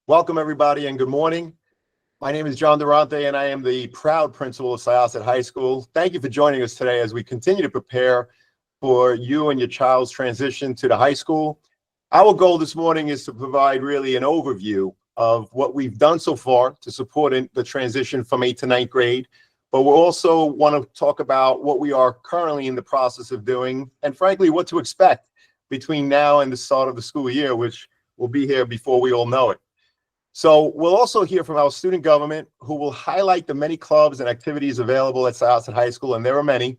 Welcome, everybody, and good morning. My name is John Durante, and I am the proud principal of Syosset High School. Thank you for joining us today as we continue to prepare for you and your child's transition to the high school. Our goal this morning is to provide really an overview of what we've done so far to support the transition from 8th to 9th grade, but we'll also want to talk about what we are currently in the process of doing, and frankly, what to expect between now and the start of the school year, which will be here before we all know it. So we'll also hear from our student government, who will highlight the many clubs and activities available at Syosset High School, and there are many.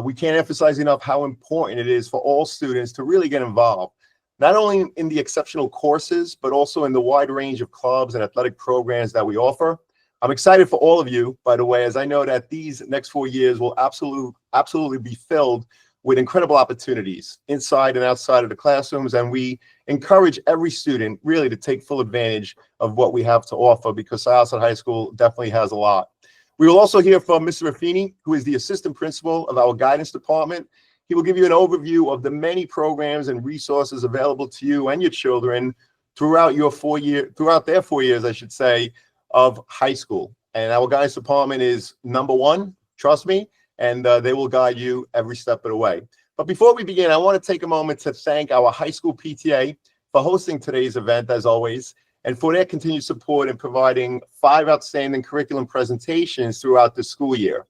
We can't emphasize enough how important it is for all students to really get involved, not only in the exceptional courses, but also in the wide range of clubs and athletic programs that we offer. I'm excited for all of you, by the way, as I know that these next 4 years will absolutely be filled with incredible opportunities inside and outside of the classrooms, and we encourage every student really to take full advantage of what we have to offer, because Syosset High School definitely has a lot. We will also hear from Mr. Raffini, who is the assistant principal of our guidance department. He will give you an overview of the many programs and resources available to you and your children throughout their 4 years, I should say, of high school. And our guidance department is number one, trust me, and they will guide you every step of the way. But before we begin, I want to take a moment to thank our high school PTA for hosting today's event, as always, and for their continued support in providing 5 outstanding curriculum presentations throughout the school year.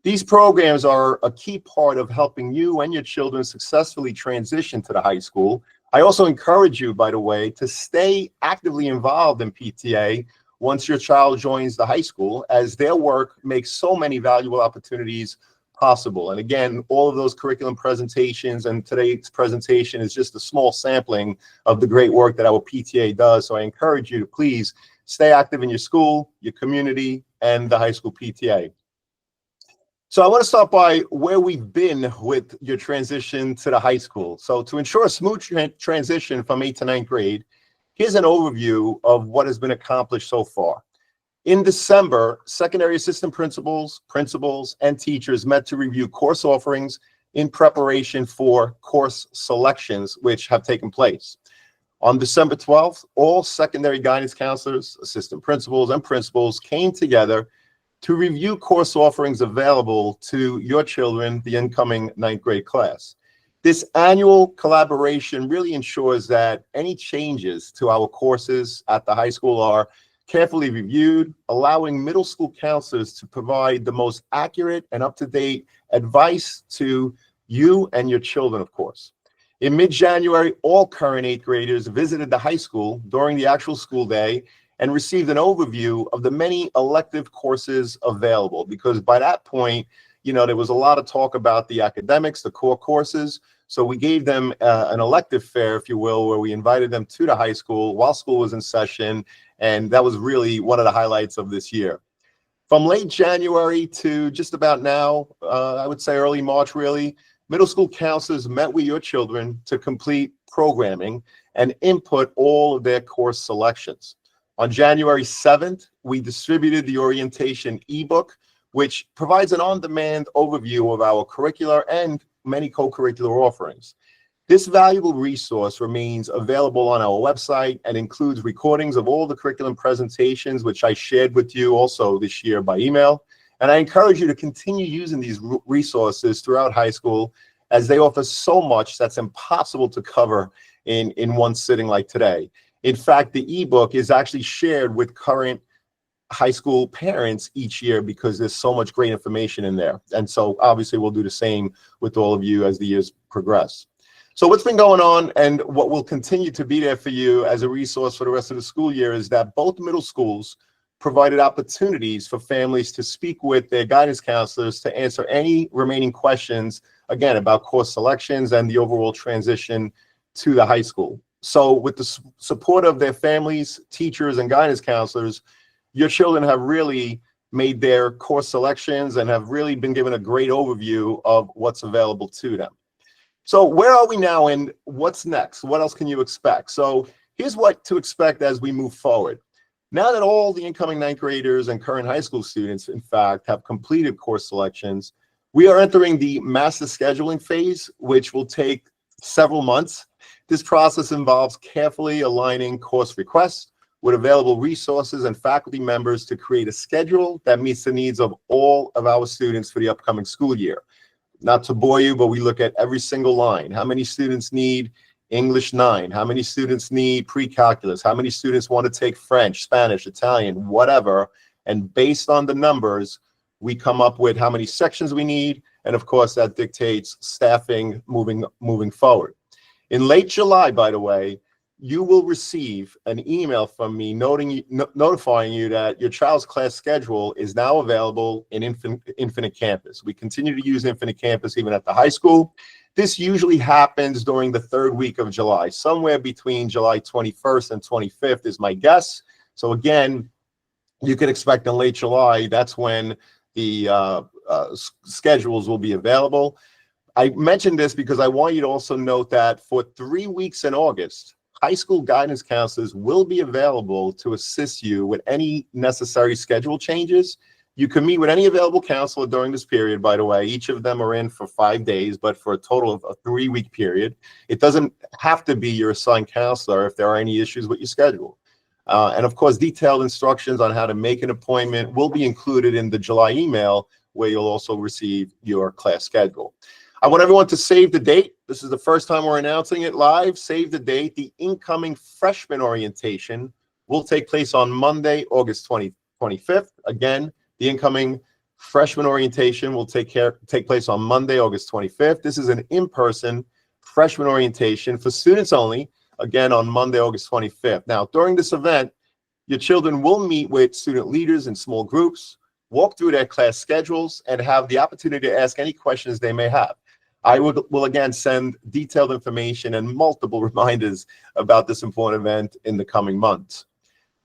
These programs are a key part of helping you and your children successfully transition to the high school. I also encourage you, by the way, to stay actively involved in PTA once your child joins the high school, as their work makes so many valuable opportunities possible. And again, all of those curriculum presentations and today's presentation is just a small sampling of the great work that our PTA does. So I encourage you to please stay active in your school, your community, and the high school PTA. So I want to start by where we've been with your transition to the high school. So to ensure a smooth transition from 8th to 9th grade, here's an overview of what has been accomplished so far. In December, secondary assistant principals, and teachers met to review course offerings in preparation for course selections, which have taken place. On December 12th, all secondary guidance counselors, assistant principals, and principals came together to review course offerings available to your children, the incoming 9th grade class. This annual collaboration really ensures that any changes to our courses at the high school are carefully reviewed, allowing middle school counselors to provide the most accurate and up-to-date advice to you and your children, of course. In mid-January, all current 8th graders visited the high school during the actual school day and received an overview of the many elective courses available, because by that point, there was a lot of talk about the academics, the core courses. So we gave them an elective fair, if you will, where we invited them to the high school while school was in session. And that was really one of the highlights of this year. From late January to just about now, I would say early March, really, middle school counselors met with your children to complete programming and input all of their course selections. On January 7th, we distributed the orientation ebook, which provides an on-demand overview of our curricular and many co-curricular offerings. This valuable resource remains available on our website and includes recordings of all the curriculum presentations, which I shared with you also this year by email. And I encourage you to continue using these resources throughout high school, as they offer so much that's impossible to cover in one sitting like today. In fact, the ebook is actually shared with current high school parents each year, because there's so much great information in there. And so obviously we'll do the same with all of you as the years progress. So what's been going on, and what will continue to be there for you as a resource for the rest of the school year, is that both middle schools provided opportunities for families to speak with their guidance counselors to answer any remaining questions, again, about course selections and the overall transition to the high school. So with the support of their families, teachers, and guidance counselors, your children have really made their course selections and have really been given a great overview of what's available to them. So where are we now, and what's next? What else can you expect? So here's what to expect as we move forward. Now that all the incoming 9th graders and current high school students, in fact, have completed course selections, we are entering the master scheduling phase, which will take several months. This process involves carefully aligning course requests with available resources and faculty members to create a schedule that meets the needs of all of our students for the upcoming school year. Not to bore you, but we look at every single line. How many students need English 9? How many students need pre-calculus? How many students want to take French, Spanish, Italian, whatever? And based on the numbers, we come up with how many sections we need. And of course, that dictates staffing moving forward. In late July, by the way, you will receive an email from me notifying you that your child's class schedule is now available in Infinite Campus. We continue to use Infinite Campus even at the high school. This usually happens during the third week of July, somewhere between July 21st and 25th is my guess. So again, you can expect in late July, that's when the schedules will be available. I mentioned this because I want you to also note that for 3 weeks in August, high school guidance counselors will be available to assist you with any necessary schedule changes. You can meet with any available counselor during this period, by the way. Each of them are in for 5 days, but for a total of a 3-week period. It doesn't have to be your assigned counselor if there are any issues with your schedule. And of course, detailed instructions on how to make an appointment will be included in the July email, where you'll also receive your class schedule. I want everyone to save the date. This is the first time we're announcing it live. Save the date. The incoming freshman orientation will take place on Monday, August 25th. Again, the incoming freshman orientation will take place on Monday, August 25th. This is an in-person freshman orientation for students only, again, on Monday, August 25th. Now, during this event, your children will meet with student leaders in small groups, walk through their class schedules, and have the opportunity to ask any questions they may have. I will again send detailed information and multiple reminders about this important event in the coming months.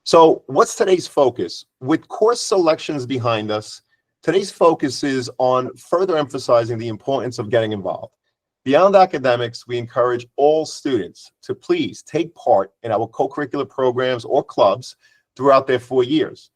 So what's today's focus? With course selections behind us, today's focus is on further emphasizing the importance of getting involved. Beyond academics, we encourage all students to please take part in our co-curricular programs or clubs throughout their 4 years.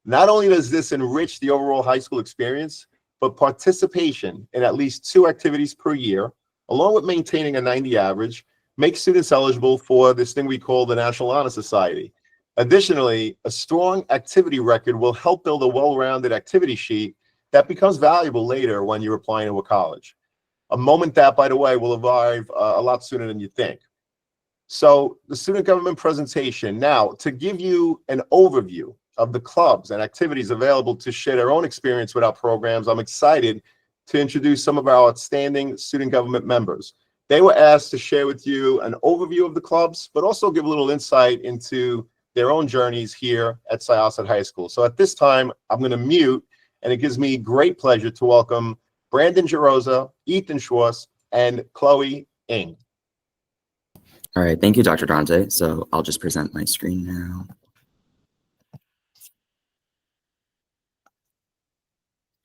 Not only does this enrich the overall high school experience, but participation in at least 2 activities per year, along with maintaining a 90 average, makes students eligible for this thing we call the National Honor Society. Additionally, a strong activity record will help build a well-rounded activity sheet that becomes valuable later when you're applying to a college. A moment that, by the way, will arrive a lot sooner than you think. So the student government presentation. Now, to give you an overview of the clubs and activities available to share their own experience with our programs, I'm excited to introduce some of our outstanding student government members. They were asked to share with you an overview of the clubs, but also give a little insight into their own journeys here at Syosset High School. So at this time, I'm going to mute, and it gives me great pleasure to welcome Brandon Gerosa, Ethan Schwartz, and Chloe Ng. All right, thank you, Dr. Dante. So I'll just present my screen now.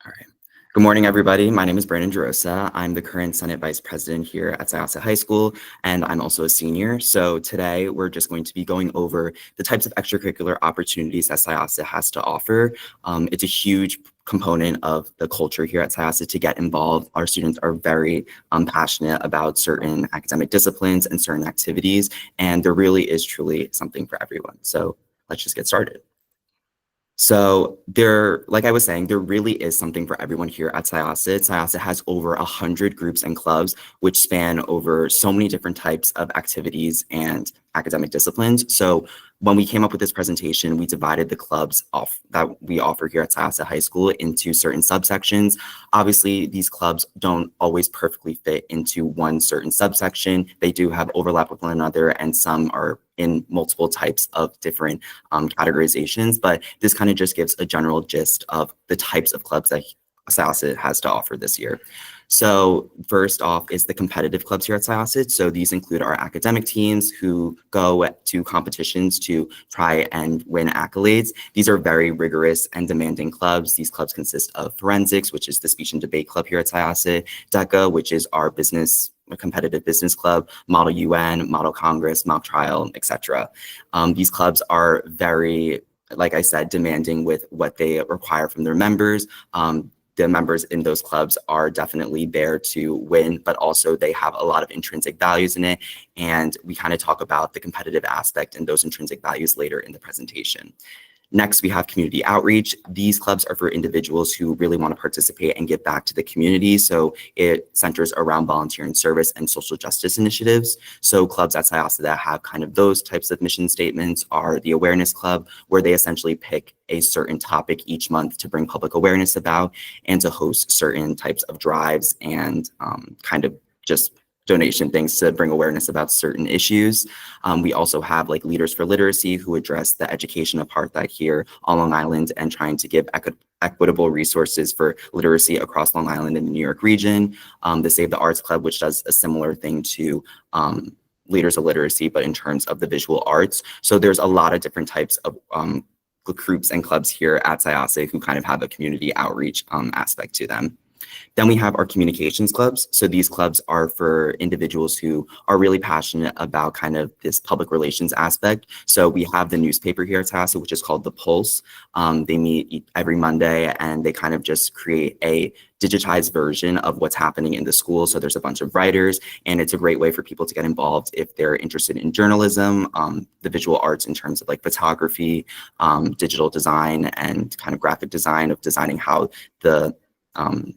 All right. Good morning, everybody. My name is Brandon Gerosa. I'm the current Senate Vice President here at Syosset High School, and I'm also a senior. So today we're just going to be going over the types of extracurricular opportunities that Syosset has to offer. It's a huge component of the culture here at Syosset to get involved. Our students are very passionate about certain academic disciplines and certain activities, and there really is truly something for everyone. So let's just get started. So like I was saying, there really is something for everyone here at Syosset. Syosset has over 100 groups and clubs, which span over so many different types of activities and academic disciplines. So when we came up with this presentation, we divided the clubs that we offer here at Syosset High School into certain subsections. Obviously, these clubs don't always perfectly fit into one certain subsection. They do have overlap with one another, and some are in multiple types of different categorizations, but this kind of just gives a general gist of the types of clubs that Syosset has to offer this year. So first off is the competitive clubs here at Syosset. So these include our academic teams who go to competitions to try and win accolades. These are very rigorous and demanding clubs. These clubs consist of forensics, which is the speech and debate club here at Syosset, DECA, which is our competitive business club, Model UN, Model Congress, Mock Trial, etc. These clubs are very, like I said, demanding with what they require from their members. the members in those clubs are definitely there to win, but also they have a lot of intrinsic values in it. And we kind of talk about the competitive aspect and those intrinsic values later in the presentation. Next, we have community outreach. These clubs are for individuals who really want to participate and give back to the community. So it centers around volunteer and service and social justice initiatives. So clubs at Syosset that have kind of those types of mission statements are the Awareness Club, where they essentially pick a certain topic each month to bring public awareness about and to host certain types of drives and kind of just donation things to bring awareness about certain issues. We also have like Leaders for Literacy, who address the education apartheid here on Long Island and trying to give equitable resources for literacy across Long Island and the New York region. The Save the Arts Club, which does a similar thing to Leaders of Literacy, but in terms of the visual arts. So there's a lot of different types of groups and clubs here at Syosset who kind of have a community outreach aspect to them. Then we have our communications clubs. So these clubs are for individuals who are really passionate about kind of this public relations aspect. So we have the newspaper here at Syosset, which is called The Pulse. They meet every Monday and they kind of just create a digitized version of what's happening in the school. So there's a bunch of writers, and it's a great way for people to get involved if they're interested in journalism, the visual arts in terms of like photography, digital design, and kind of graphic design of designing how the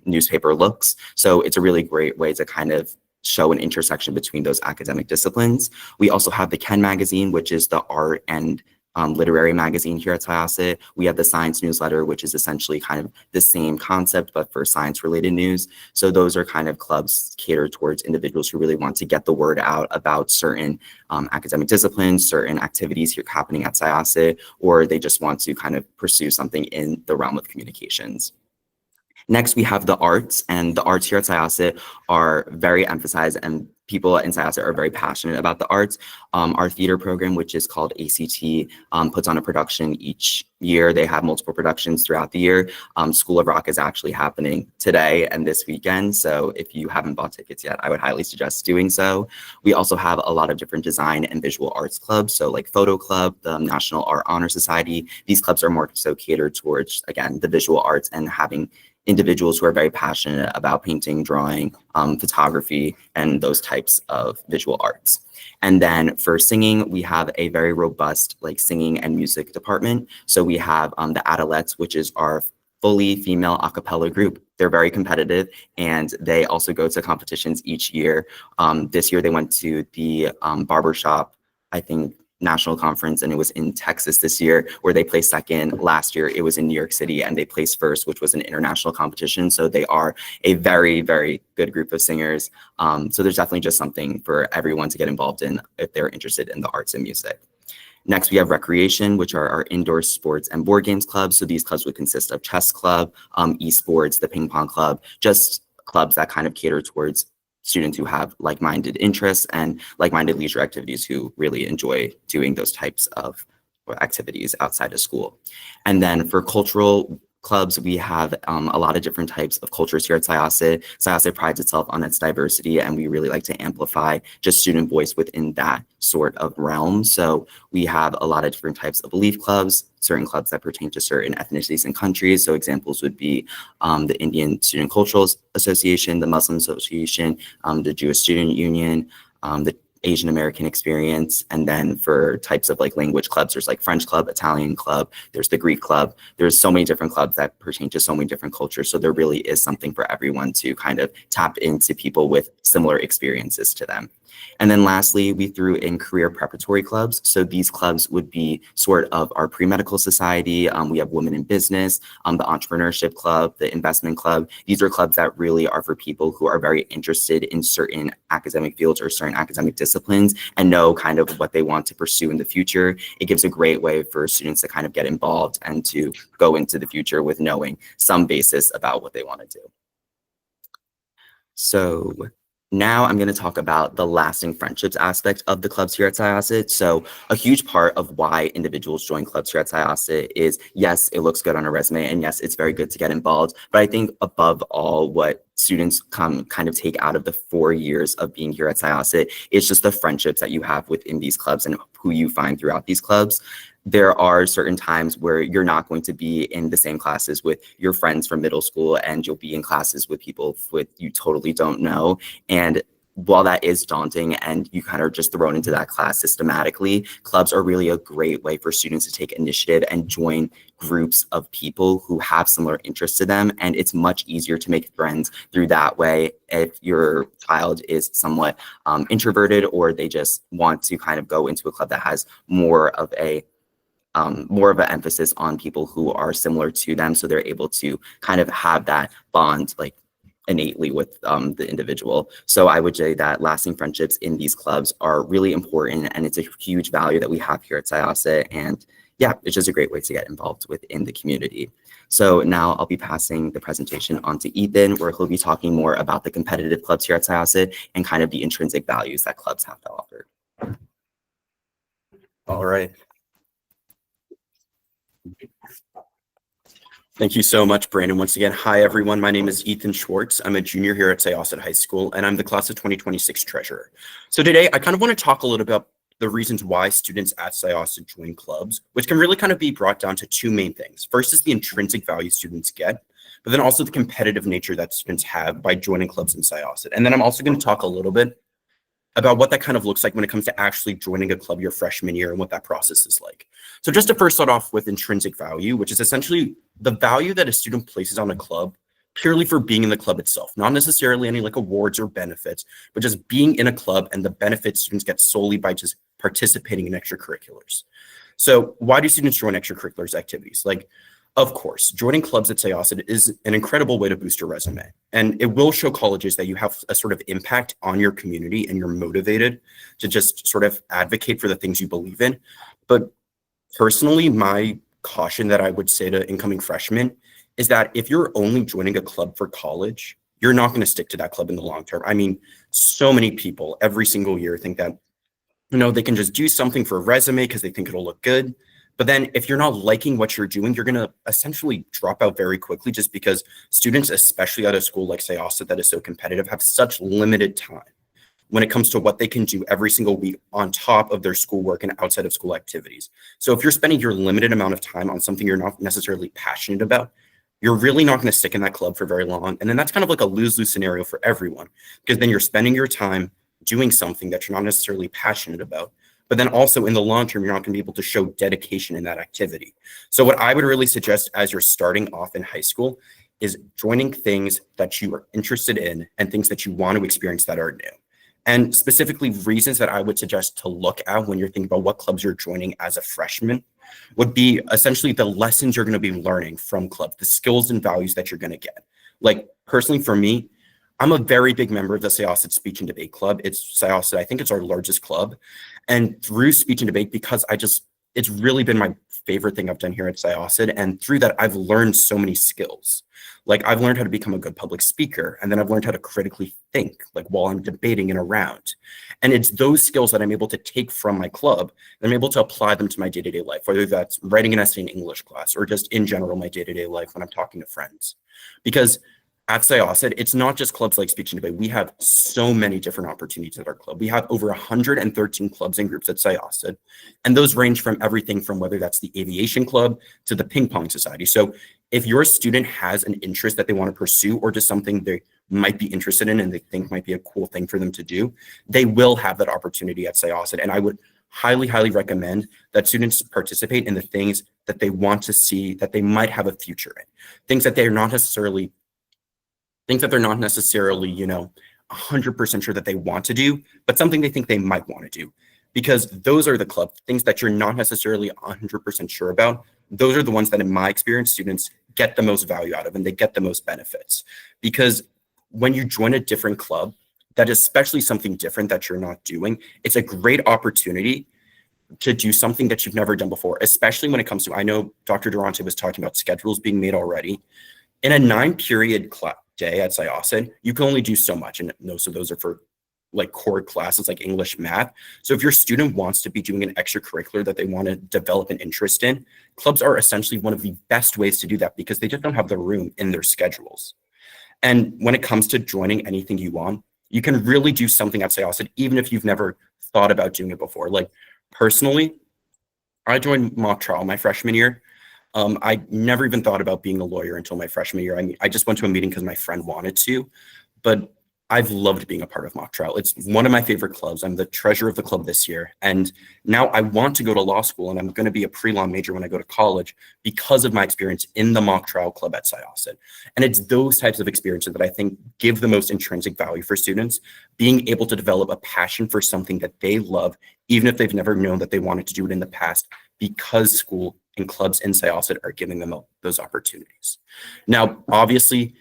newspaper looks. So it's a really great way to kind of show an intersection between those academic disciplines. We also have the Ken magazine, which is the art and literary magazine here at Syosset. We have the science newsletter, which is essentially kind of the same concept, but for science related news. So those are kind of clubs catered towards individuals who really want to get the word out about certain academic disciplines, certain activities here happening at Syosset, or they just want to kind of pursue something in the realm of communications. Next, we have the arts, and the arts here at Syosset are very emphasized, and people in Syosset are very passionate about the arts. Our theater program, which is called ACT, puts on a production each year. They have multiple productions throughout the year. School of Rock is actually happening today and this weekend. So if you haven't bought tickets yet, I would highly suggest doing so. We also have a lot of different design and visual arts clubs. So like Photo Club, the National Art Honor Society. These clubs are more so catered towards, again, the visual arts and having individuals who are very passionate about painting, drawing, photography, and those types of visual arts. And then for singing, we have a very robust like singing and music department. So we have the Adelettes, which is our fully female a cappella group. They're very competitive and they also go to competitions each year. This year they went to the barbershop, I think, national conference, and it was in Texas this year where they placed second. Last year it was in New York City and they placed first, which was an international competition. So they are a very, very good group of singers. So there's definitely just something for everyone to get involved in if they're interested in the arts and music. Next, we have recreation, which are our indoor sports and board games clubs. So these clubs would consist of chess club, esports, the ping pong club, just clubs that kind of cater towards students who have like-minded interests and like-minded leisure activities who really enjoy doing those types of activities outside of school. And then for cultural clubs, we have a lot of different types of cultures here at Syosset. Syosset prides itself on its diversity, and we really like to amplify just student voice within that sort of realm. So we have a lot of different types of belief clubs, certain clubs that pertain to certain ethnicities and countries. So examples would be the Indian Student Cultural Association, the Muslim Association, the Jewish Student Union, the Asian American Experience. And then for types of like language clubs, there's like French Club, Italian Club, there's the Greek Club. There's so many different clubs that pertain to so many different cultures. So there really is something for everyone to kind of tap into people with similar experiences to them. And then lastly, we threw in career preparatory clubs. So these clubs would be sort of our pre-medical society. We have Women in Business, the Entrepreneurship Club, the Investment Club. These are clubs that really are for people who are very interested in certain academic fields or certain academic disciplines and know kind of what they want to pursue in the future. It gives a great way for students to kind of get involved and to go into the future with knowing some basis about what they want to do. So now I'm going to talk about the lasting friendships aspect of the clubs here at Syosset. So a huge part of why individuals join clubs here at Syosset is, yes, it looks good on a resume, and yes, it's very good to get involved. But I think above all, what students kind of take out of the 4 years of being here at Syosset is just the friendships that you have within these clubs and who you find throughout these clubs. there are certain times where you're not going to be in the same classes with your friends from middle school, and you'll be in classes with people you totally don't know. And while that is daunting and you kind of just thrown into that class systematically, clubs are really a great way for students to take initiative and join groups of people who have similar interests to them. And it's much easier to make friends through that way if your child is somewhat introverted, or they just want to kind of go into a club that has more of an emphasis on people who are similar to them, so they're able to kind of have that bond like innately with the individual. So I would say that lasting friendships in these clubs are really important, and it's a huge value that we have here at Syosset. And yeah, it's just a great way to get involved within the community. So now I'll be passing the presentation on to Ethan, where he'll be talking more about the competitive clubs here at Syosset and kind of the intrinsic values that clubs have to offer. All right. Thank you so much, Brandon. Once again, hi, everyone. My name is Ethan Schwartz. I'm a junior here at Syosset High School, and I'm the class of 2026 treasurer. So today, I kind of want to talk a little about the reasons why students at Syosset join clubs, which can really kind of be brought down to two main things. First is the intrinsic value students get, but then also the competitive nature that students have by joining clubs in Syosset. And then I'm also going to talk a little bit about what that kind of looks like when it comes to actually joining a club your freshman year and what that process is like. So just to first start off with intrinsic value, which is essentially the value that a student places on a club purely for being in the club itself, not necessarily any like awards or benefits, but just being in a club and the benefits students get solely by just participating in extracurriculars. So why do students join extracurriculars activities? Like, of course, joining clubs at Syosset is an incredible way to boost your resume. And it will show colleges that you have a sort of impact on your community and you're motivated to just sort of advocate for the things you believe in. But personally, my caution that I would say to incoming freshmen is that if you're only joining a club for college, you're not going to stick to that club in the long term. I mean, so many people every single year think that, they can just do something for a resume because they think it'll look good. But then if you're not liking what you're doing, you're going to essentially drop out very quickly, just because students, especially at a school like Syosset that is so competitive, have such limited time when it comes to what they can do every single week on top of their schoolwork and outside of school activities. So if you're spending your limited amount of time on something you're not necessarily passionate about, you're really not going to stick in that club for very long. And then that's kind of like a lose-lose scenario for everyone, because then you're spending your time doing something that you're not necessarily passionate about. But then also in the long term, you're not going to be able to show dedication in that activity. So what I would really suggest as you're starting off in high school is joining things that you are interested in and things that you want to experience that are new. And specifically, reasons that I would suggest to look at when you're thinking about what clubs you're joining as a freshman would be essentially the lessons you're going to be learning from clubs, the skills and values that you're going to get. Like personally for me, I'm a very big member of the Syosset Speech and Debate Club. It's Syosset, I think it's our largest club. And through speech and debate, because it's really been my favorite thing I've done here at Syosset. And through that, I've learned so many skills. Like I've learned how to become a good public speaker, and then I've learned how to critically think, like while I'm debating and around. And it's those skills that I'm able to take from my club, and I'm able to apply them to my day-to-day life, whether that's writing an essay in English class or just in general, my day-to-day life when I'm talking to friends. Because at Syosset, it's not just clubs like speech and debate. We have so many different opportunities at our club. We have over 113 clubs and groups at Syosset, and those range from everything from whether that's the aviation club to the ping pong society. So if your student has an interest that they want to pursue, or just something they might be interested in and they think might be a cool thing for them to do, they will have that opportunity at Syosset. And I would highly, highly recommend that students participate in the things that they want to see, that they might have a future in, things that they're not necessarily 100% sure that they want to do, but something they think they might want to do. Because those are the club things that you're not necessarily 100% sure about. Those are the ones that, in my experience, students get the most value out of and they get the most benefits. Because when you join a different club, that is especially something different that you're not doing, it's a great opportunity to do something that you've never done before, especially when it comes to, I know Dr. Durante was talking about schedules being made already. In a 9-period day at Syosset, you can only do so much. And most of those are for like core classes like English, math. So if your student wants to be doing an extracurricular that they want to develop an interest in, clubs are essentially one of the best ways to do that, because they just don't have the room in their schedules. And when it comes to joining anything you want, you can really do something at Syosset, even if you've never thought about doing it before. Like personally, I joined mock trial my freshman year. I never even thought about being a lawyer until my freshman year. I mean, I just went to a meeting because my friend wanted to, but I've loved being a part of mock trial. It's one of my favorite clubs. I'm the treasurer of the club this year. And now I want to go to law school, and I'm going to be a pre-law major when I go to college because of my experience in the mock trial club at Syosset. And it's those types of experiences that I think give the most intrinsic value for students, being able to develop a passion for something that they love, even if they've never known that they wanted to do it in the past, because school and clubs in Syosset are giving them those opportunities. Now, obviously,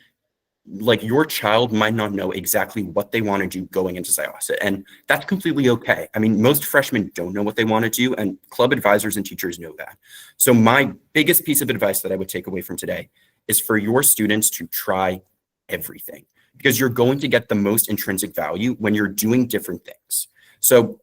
like, your child might not know exactly what they want to do going into Syosset, and that's completely okay. I mean, most freshmen don't know what they want to do, and club advisors and teachers know that. So my biggest piece of advice that I would take away from today is for your students to try everything, because you're going to get the most intrinsic value when you're doing different things. So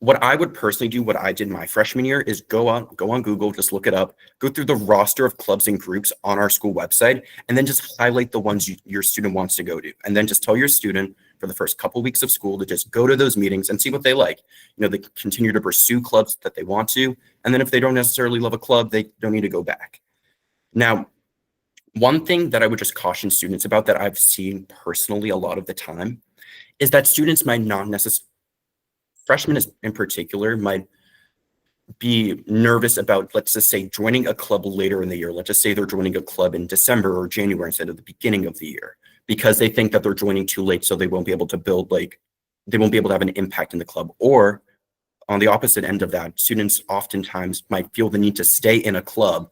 what I would personally do, what I did my freshman year, is go on Google, just look it up, go through the roster of clubs and groups on our school website, and then just highlight the ones your student wants to go to. And then just tell your student for the first couple weeks of school to just go to those meetings and see what they like. You know, they continue to pursue clubs that they want to. And then if they don't necessarily love a club, they don't need to go back. Now, one thing that I would just caution students about that I've seen personally a lot of the time is that students might not necessarily, freshmen in particular, might be nervous about, let's just say, joining a club later in the year. Let's just say they're joining a club in December or January instead of the beginning of the year, because they think that they're joining too late, so they won't be able to they won't be able to have an impact in the club. Or on the opposite end of that, students oftentimes might feel the need to stay in a club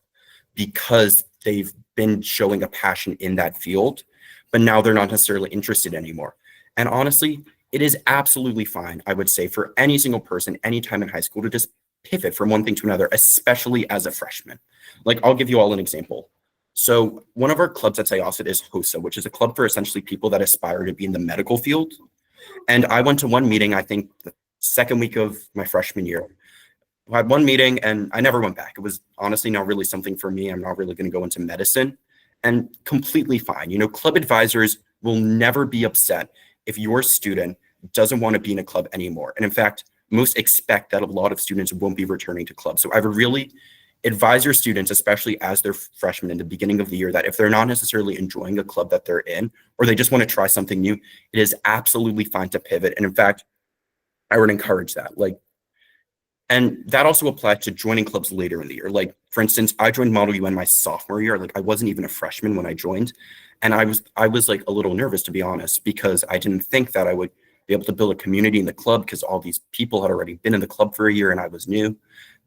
because they've been showing a passion in that field, but now they're not necessarily interested anymore. And honestly, it is absolutely fine, I would say, for any single person, anytime in high school, to just pivot from one thing to another, especially as a freshman. Like, I'll give you all an example. So one of our clubs at Syosset is HOSA, which is a club for essentially people that aspire to be in the medical field. And I went to one meeting, I think the second week of my freshman year. I had one meeting and I never went back. It was honestly not really something for me. I'm not really going to go into medicine, and completely fine. You know, club advisors will never be upset if your student doesn't want to be in a club anymore. And in fact, most expect that a lot of students won't be returning to clubs. So I would really advise your students, especially as they're freshmen in the beginning of the year, that if they're not necessarily enjoying a club that they're in, or they just want to try something new, it is absolutely fine to pivot. And in fact, I would encourage that. And that also applies to joining clubs later in the year. Like, for instance, I joined Model UN my sophomore year. Like, I wasn't even a freshman when I joined. And I was like a little nervous, to be honest, because I didn't think that I would be able to build a community in the club, because all these people had already been in the club for a year and I was new.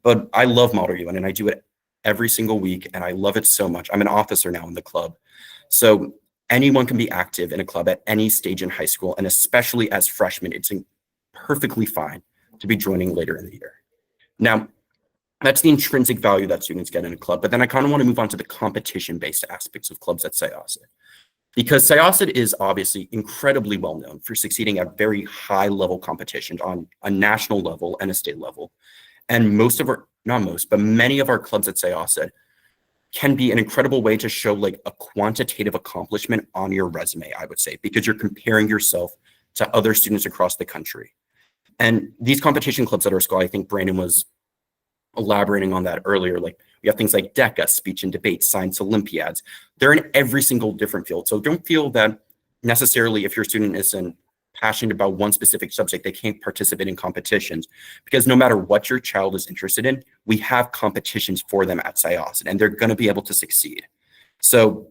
But I love Model UN and I do it every single week, and I love it so much. I'm an officer now in the club. So anyone can be active in a club at any stage in high school, and especially as freshmen, it's perfectly fine to be joining later in the year. Now, that's the intrinsic value that students get in a club. But then I kind of want to move on to the competition-based aspects of clubs at Syosset, because Syosset is obviously incredibly well known for succeeding at very high level competitions on a national level and a state level. And many of our clubs at Syosset can be an incredible way to show like a quantitative accomplishment on your resume, I would say, because you're comparing yourself to other students across the country. And these competition clubs at our school, I think Brandon was elaborating on that earlier. Like, we have things like DECA, speech and debate, science Olympiads. They're in every single different field. So don't feel that necessarily if your student isn't passionate about one specific subject, they can't participate in competitions, because no matter what your child is interested in, we have competitions for them at Syosset, and they're going to be able to succeed. So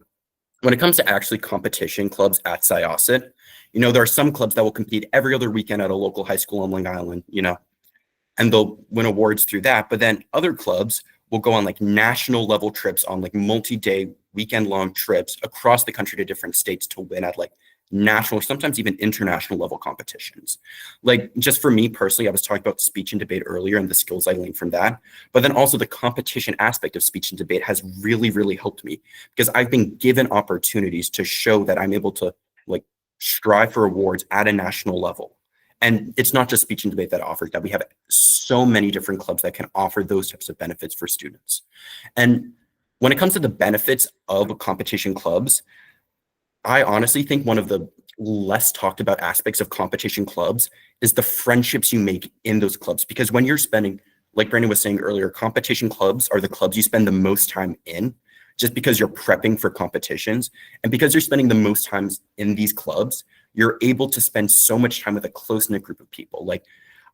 when it comes to actually competition clubs at Syosset, you know, there are some clubs that will compete every other weekend at a local high school on Long Island, you know, and they'll win awards through that. But then other clubs will go on like national level trips, on like multi-day, weekend-long trips across the country to different states to win at like national, sometimes even international level competitions. Like, just for me personally, I was talking about speech and debate earlier and the skills I learned from that. But then also the competition aspect of speech and debate has really, really helped me, because I've been given opportunities to show that I'm able to like strive for awards at a national level. And it's not just speech and debate that offers that. We have so many different clubs that can offer those types of benefits for students. And when it comes to the benefits of competition clubs, I honestly think one of the less talked about aspects of competition clubs is the friendships you make in those clubs. Because when you're spending like Brandon was saying earlier, competition clubs are the clubs you spend the most time in just because you're prepping for competitions. And because you're spending the most times in these clubs, you're able to spend so much time with a close-knit group of people. Like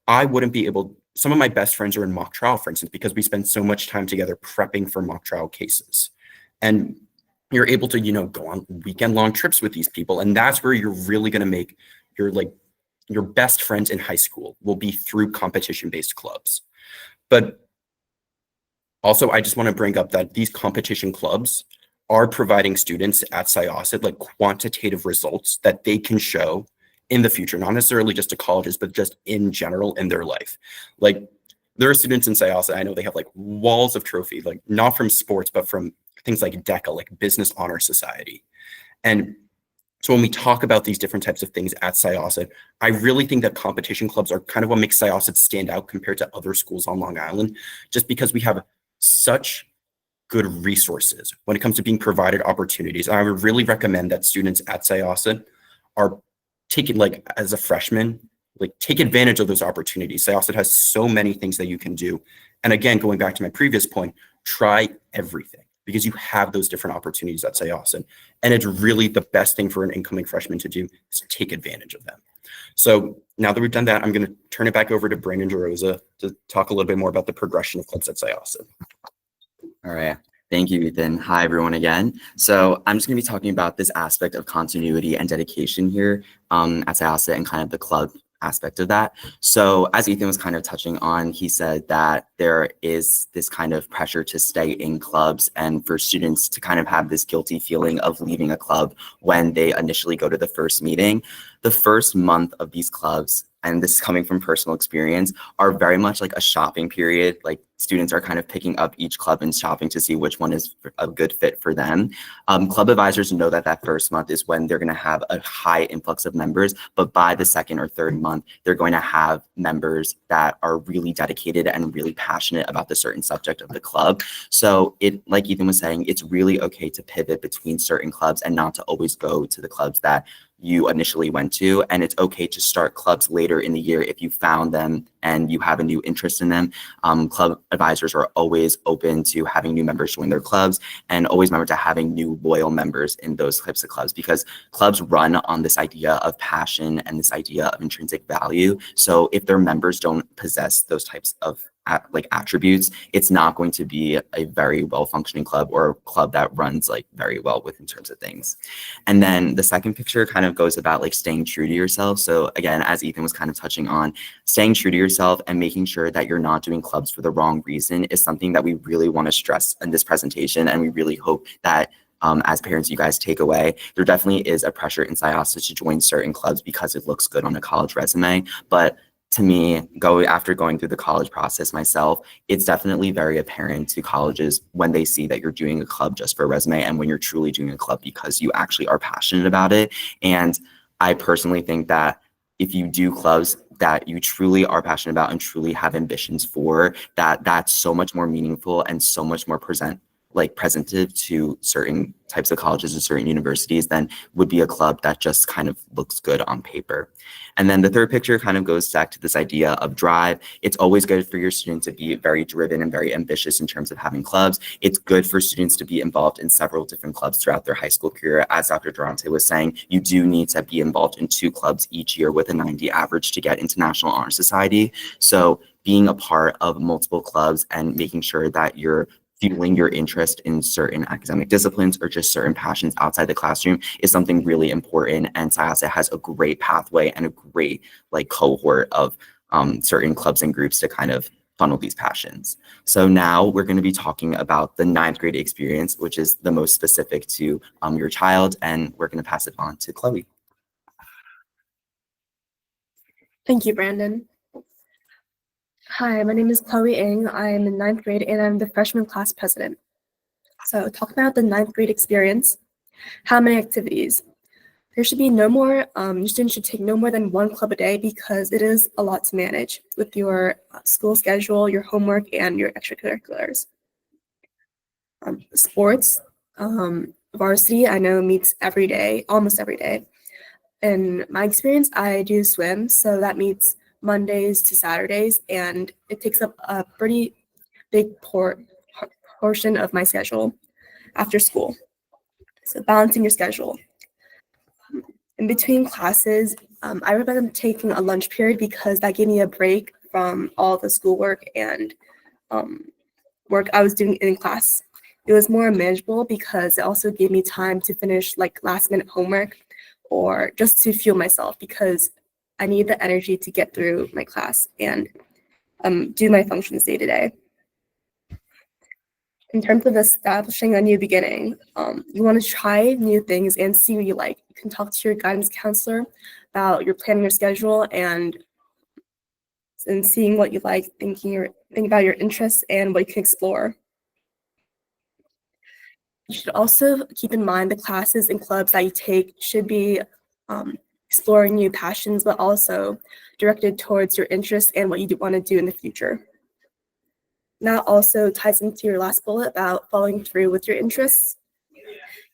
I wouldn't be able, some of my best friends are in mock trial, for instance, because we spend so much time together prepping for mock trial cases. And you're able to, go on weekend-long trips with these people. And that's where you're really going to make your best friends in high school will be through competition-based clubs. But also, I just want to bring up that these competition clubs are providing students at Syosset like quantitative results that they can show in the future, not necessarily just to colleges, but just in general in their life. Like there are students in Syosset, I know they have like walls of trophies, like not from sports, but from things like DECA, like Business Honor Society. And so when we talk about these different types of things at Syosset, I really think that competition clubs are kind of what makes Syosset stand out compared to other schools on Long Island, just because we have such good resources when it comes to being provided opportunities. And I would really recommend that students at Syosset are taking, like as a freshman, like take advantage of those opportunities. Syosset has so many things that you can do. And again, going back to my previous point, try everything, because you have those different opportunities at Syosset. And it's really the best thing for an incoming freshman to do is to take advantage of them. So now that we've done that, I'm going to turn it back over to Brandon DeRosa to talk a little bit more about the progression of clubs at Syosset. All right. Thank you, Ethan. Hi, everyone, again. So I'm just going to be talking about this aspect of continuity and dedication here at Syosset and kind of the club aspect of that. So as Ethan was kind of touching on, he said that there is this kind of pressure to stay in clubs and for students to kind of have this guilty feeling of leaving a club when they initially go to the first meeting. The first month of these clubs, and this is coming from personal experience, are very much like a shopping period. Like students are kind of picking up each club and shopping to see which one is a good fit for them. Club advisors know that that first month is when they're going to have a high influx of members, but by the second or third month, they're going to have members that are really dedicated and really passionate about the certain subject of the club. So it, like Ethan was saying, it's really okay to pivot between certain clubs and not to always go to the clubs that you initially went to. And it's okay to start clubs later in the year if you found them and you have a new interest in them. Club advisors are always open to having new members join their clubs, and always remember to having new loyal members in those types of clubs, because clubs run on this idea of passion and this idea of intrinsic value. So if their members don't possess those types of like attributes, it's not going to be a very well functioning club or a club that runs like very well with in terms of things. And then the second picture kind of goes about like staying true to yourself. So again, as Ethan was kind of touching on, staying true to yourself and making sure that you're not doing clubs for the wrong reason is something that we really want to stress in this presentation. And we really hope that as parents, you guys take away. There definitely is a pressure in Syosset to join certain clubs because it looks good on a college resume. But to me, after going through the college process myself, it's definitely very apparent to colleges when they see that you're doing a club just for a resume and when you're truly doing a club because you actually are passionate about it. And I personally think that if you do clubs that you truly are passionate about and truly have ambitions for, that's so much more meaningful and so much more presentative to certain types of colleges and certain universities than would be a club that just kind of looks good on paper. And then the third picture kind of goes back to this idea of drive. It's always good for your students to be very driven and very ambitious in terms of having clubs. It's good for students to be involved in several different clubs throughout their high school career. As Dr. Durante was saying, you do need to be involved in 2 clubs each year with a 90 average to get into National Honor Society. So being a part of multiple clubs and making sure that you're fueling your interest in certain academic disciplines or just certain passions outside the classroom is something really important. And Syosset has a great pathway and a great cohort of certain clubs and groups to kind of funnel these passions. So now we're going to be talking about the 9th grade experience, which is the most specific to your child. And we're going to pass it on to Chloe. Thank you, Brandon. Hi, my name is Chloe Ng. I'm in 9th grade and I'm the freshman class president. So talk about the 9th grade experience. How many activities? There should be no more, your students should take no more than 1 club a day because it is a lot to manage with your school schedule, your homework, and your extracurriculars. Sports, varsity, I know meets every day, almost every day. In my experience, I do swim, so that meets Mondays to Saturdays, and it takes up a pretty big portion of my schedule after school. So balancing your schedule. In between classes, I recommend taking a lunch period because that gave me a break from all the schoolwork and work I was doing in class. It was more manageable because it also gave me time to finish like last minute homework or just to fuel myself because I need the energy to get through my class and do my functions day to day. In terms of establishing a new beginning, you want to try new things and see what you like. You can talk to your guidance counselor about your planning your schedule and seeing what you like, think about your interests and what you can explore. You should also keep in mind the classes and clubs that you take should be exploring new passions, but also directed towards your interests and what you want to do in the future. That also ties into your last bullet about following through with your interests.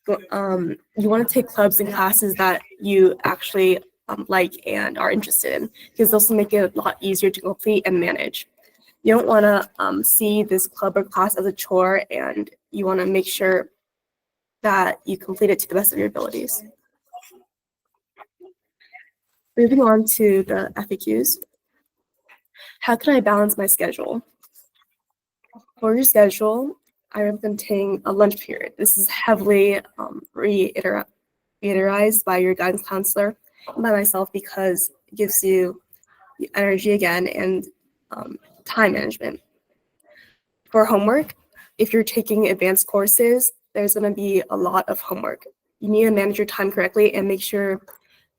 You want to take clubs and classes that you actually like and are interested in, because those will make it a lot easier to complete and manage. You don't want to see this club or class as a chore, and you want to make sure that you complete it to the best of your abilities. Moving on to the FAQs. How can I balance my schedule? For your schedule, I recommend taking a lunch period. This is heavily reiterized by your guidance counselor and by myself because it gives you the energy again and time management. For homework, if you're taking advanced courses, there's going to be a lot of homework. You need to manage your time correctly and make sure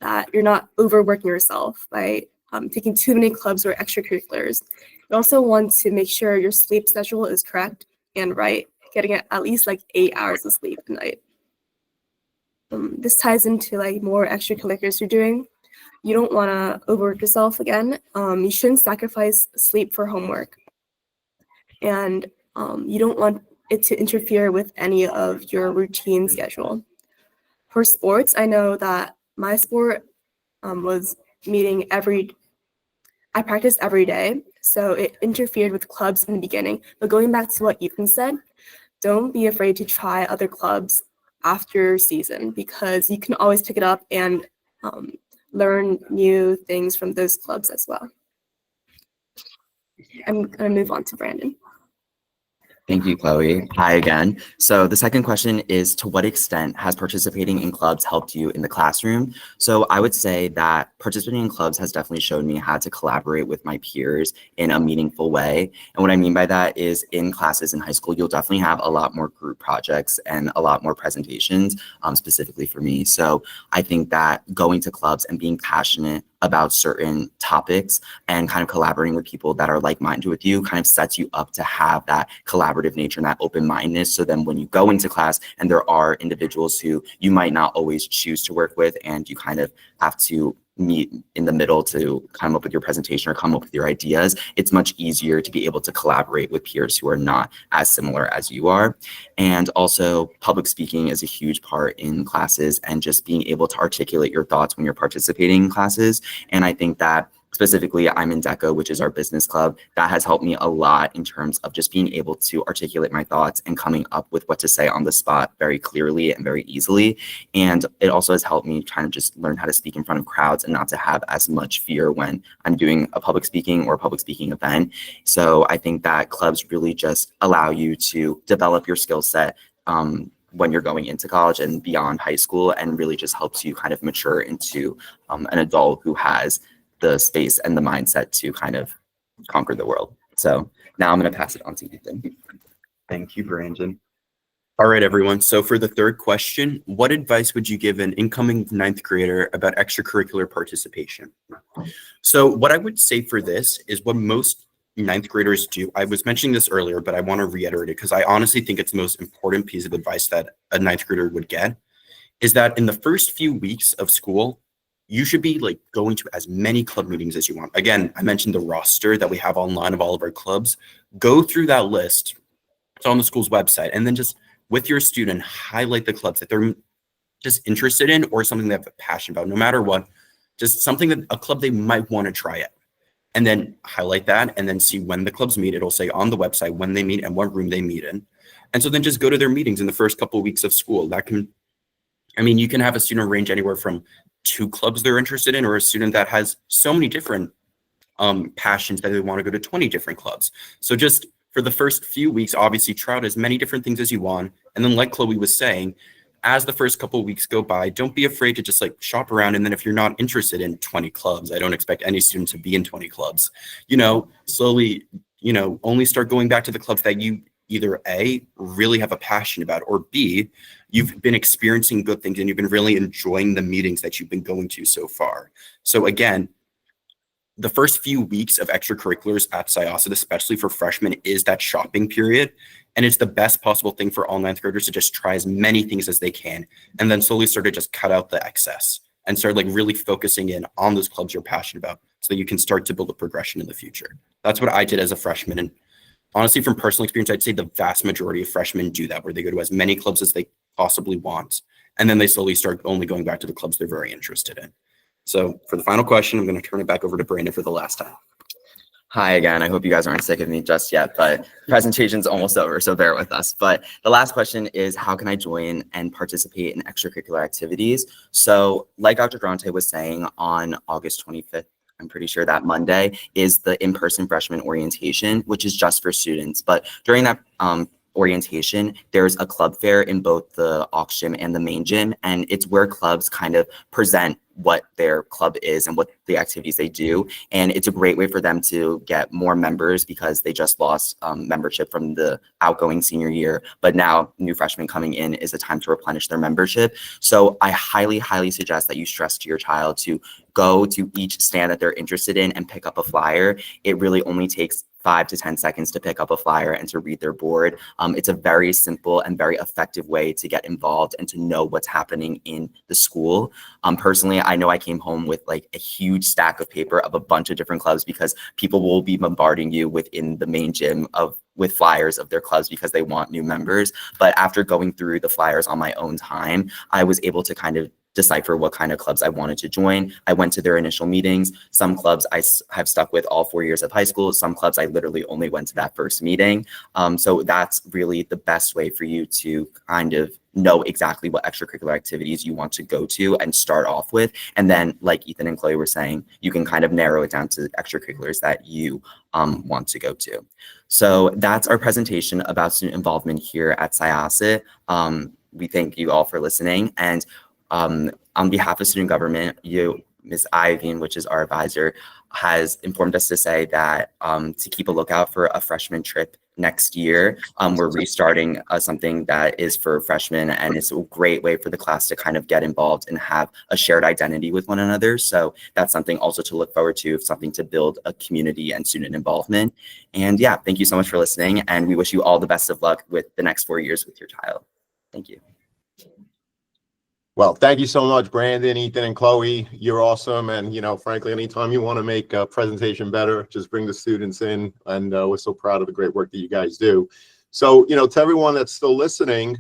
that you're not overworking yourself by taking too many clubs or extracurriculars. You also want to make sure your sleep schedule is correct and right, getting at least like 8 hours of sleep a night. This ties into like more extracurriculars you're doing. You don't want to overwork yourself again. You shouldn't sacrifice sleep for homework. And you don't want it to interfere with any of your routine schedule. For sports, I know that my sport was meeting I practiced every day, so it interfered with clubs in the beginning. But going back to what Ethan said, don't be afraid to try other clubs after season because you can always pick it up and learn new things from those clubs as well. I'm going to move on to Brandon. Thank you, Chloe. Hi again. So the second question is, to what extent has participating in clubs helped you in the classroom? So I would say that participating in clubs has definitely shown me how to collaborate with my peers in a meaningful way. And what I mean by that is in classes in high school, you'll definitely have a lot more group projects and a lot more presentations, specifically for me. So I think that going to clubs and being passionate about certain topics and kind of collaborating with people that are like-minded with you kind of sets you up to have that collaborative nature and that open-mindedness. So then when you go into class and there are individuals who you might not always choose to work with and you kind of have to meet in the middle to come up with your presentation or come up with your ideas, it's much easier to be able to collaborate with peers who are not as similar as you are. And also public speaking is a huge part in classes and just being able to articulate your thoughts when you're participating in classes. And I think that specifically, I'm in DECA, which is our business club. That has helped me a lot in terms of just being able to articulate my thoughts and coming up with what to say on the spot very clearly and very easily. And it also has helped me kind of just learn how to speak in front of crowds and not to have as much fear when I'm doing a public speaking or a public speaking event. So I think that clubs really just allow you to develop your skill set when you're going into college and beyond high school, and really just helps you kind of mature into an adult who has the space and the mindset to kind of conquer the world. So now I'm going to pass it on to Ethan. Thank you, Brandon. All right, everyone. So for the third question, what advice would you give an incoming ninth grader about extracurricular participation? So what I would say for this is what most ninth graders do. I was mentioning this earlier, but I want to reiterate it because I honestly think it's the most important piece of advice that a ninth grader would get, is that in the first few weeks of school, you should be like going to as many club meetings as you want. Again, I mentioned the roster that we have online of all of our clubs. Go through that list. It's on the school's website. And then just with your student, highlight the clubs that they're just interested in or something they have a passion about, no matter what, just something that a club they might want to try it. and then highlight that and then see when the clubs meet. It'll say on the website when they meet and what room they meet in. And so then just go to their meetings in the first couple of weeks of school. That can, I mean, you can have a student range anywhere from 2 clubs they're interested in, or a student that has so many different passions that they want to go to 20 different clubs. So just for the first few weeks, obviously try out as many different things as you want. And then like Chloe was saying, as the first couple of weeks go by, don't be afraid to just like shop around. And then if you're not interested in 20 clubs, I don't expect any student to be in 20 clubs, you know, slowly, you know, only start going back to the clubs that you either A, really have a passion about, or B, you've been experiencing good things and you've been really enjoying the meetings that you've been going to so far. So again, the first few weeks of extracurriculars at Syosset, especially for freshmen, is that shopping period. And it's the best possible thing for all 9th graders to just try as many things as they can, and then slowly start to just cut out the excess and start like really focusing in on those clubs you're passionate about so that you can start to build a progression in the future. That's what I did as a freshman. And honestly, from personal experience, I'd say the vast majority of freshmen do that, where they go to as many clubs as they possibly want. And then they slowly start only going back to the clubs they're very interested in. So for the final question, I'm going to turn it back over to Brandon for the last time. Hi again. I hope you guys aren't sick of me just yet, but the presentation's almost over, so bear with us. But the last question is, how can I join and participate in extracurricular activities? So like Dr. Durante was saying, on August 25th, I'm pretty sure that Monday is the in-person freshman orientation, which is just for students. But during that orientation, there's a club fair in both the aux gym and the main gym, and it's where clubs kind of present what their club is and what the activities they do. And it's a great way for them to get more members because they just lost membership from the outgoing senior year. But now new freshmen coming in is a time to replenish their membership. So I highly, highly suggest that you stress to your child to go to each stand that they're interested in and pick up a flyer. It really only takes 5 to 10 seconds to pick up a flyer and to read their board. It's a very simple and very effective way to get involved and to know what's happening in the school. Personally, I know I came home with like a huge stack of paper of a bunch of different clubs because people will be bombarding you within the main gym with flyers of their clubs because they want new members. But after going through the flyers on my own time, I was able to kind of decipher what kind of clubs I wanted to join. I went to their initial meetings. Some clubs I have stuck with all 4 years of high school. Some clubs I literally only went to that first meeting. So that's really the best way for you to kind of know exactly what extracurricular activities you want to go to and start off with. And then, like Ethan and Chloe were saying, you can kind of narrow it down to extracurriculars that you want to go to. So that's our presentation about student involvement here at Syosset. We thank you all for listening. And on behalf of student government, Ms. Ivan, which is our advisor, has informed us to say that to keep a lookout for a freshman trip next year. We're restarting something that is for freshmen, and it's a great way for the class to kind of get involved and have a shared identity with one another. So that's something also to look forward to, something to build a community and student involvement. And yeah, thank you so much for listening, and we wish you all the best of luck with the next 4 years with your child. Thank you. Well, thank you so much, Brandon, Ethan, and Chloe. You're awesome. And, you know, frankly, anytime you want to make a presentation better, just bring the students in. And we're so proud of the great work that you guys do. So, you know, to everyone that's still listening,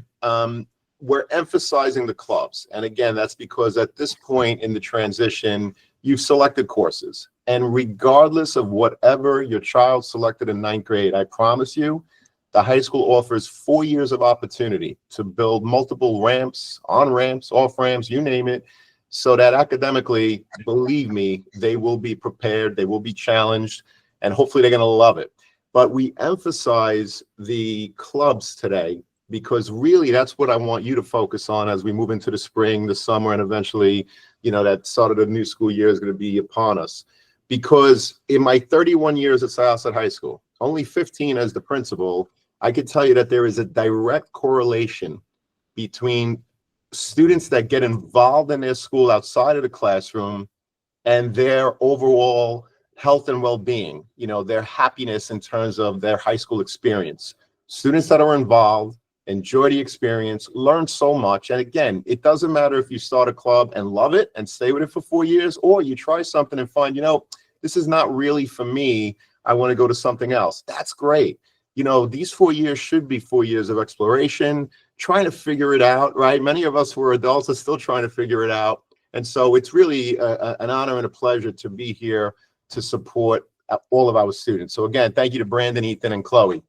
we're emphasizing the clubs. And again, that's because at this point in the transition, you've selected courses. And regardless of whatever your child selected in 9th grade, I promise you, the high school offers 4 years of opportunity to build multiple ramps, on-ramps, off-ramps, you name it, so that academically, believe me, they will be prepared, they will be challenged, and hopefully they're going to love it. But we emphasize the clubs today because really that's what I want you to focus on as we move into the spring, the summer, and eventually, you know, that start of the new school year is going to be upon us. Because in my 31 years at Syosset High School, only 15 as the principal, I could tell you that there is a direct correlation between students that get involved in their school outside of the classroom and their overall health and well-being, you know, their happiness in terms of their high school experience. Students that are involved, enjoy the experience, learn so much. And again, it doesn't matter if you start a club and love it and stay with it for 4 years, or you try something and find, you know, this is not really for me. I want to go to something else. That's great. You know, these 4 years should be 4 years of exploration, trying to figure it out, right? Many of us who are adults are still trying to figure it out. And so it's really an honor and a pleasure to be here to support all of our students. So again, thank you to Brandon, Ethan, and Chloe.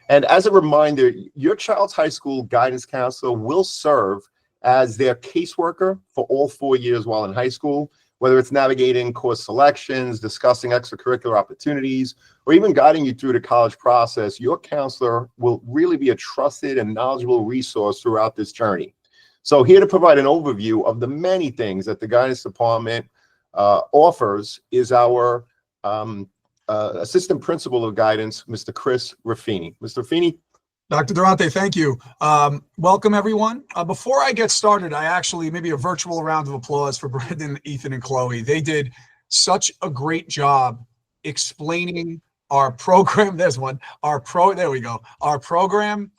And as a reminder, your child's high school guidance counselor will serve as their caseworker for all 4 years while in high school, whether it's navigating course selections, discussing extracurricular opportunities, or even guiding you through the college process. Your counselor will really be a trusted and knowledgeable resource throughout this journey. So here to provide an overview of the many things that the guidance department offers is our assistant principal of guidance, Mr. Chris Raffini. Mr. Raffini. Dr. Durante, thank you. Welcome, everyone. Before I get started, I actually, maybe a virtual round of applause for Brandon, Ethan, and Chloe. They did such a great job explaining our program. There's one. There we go. Our program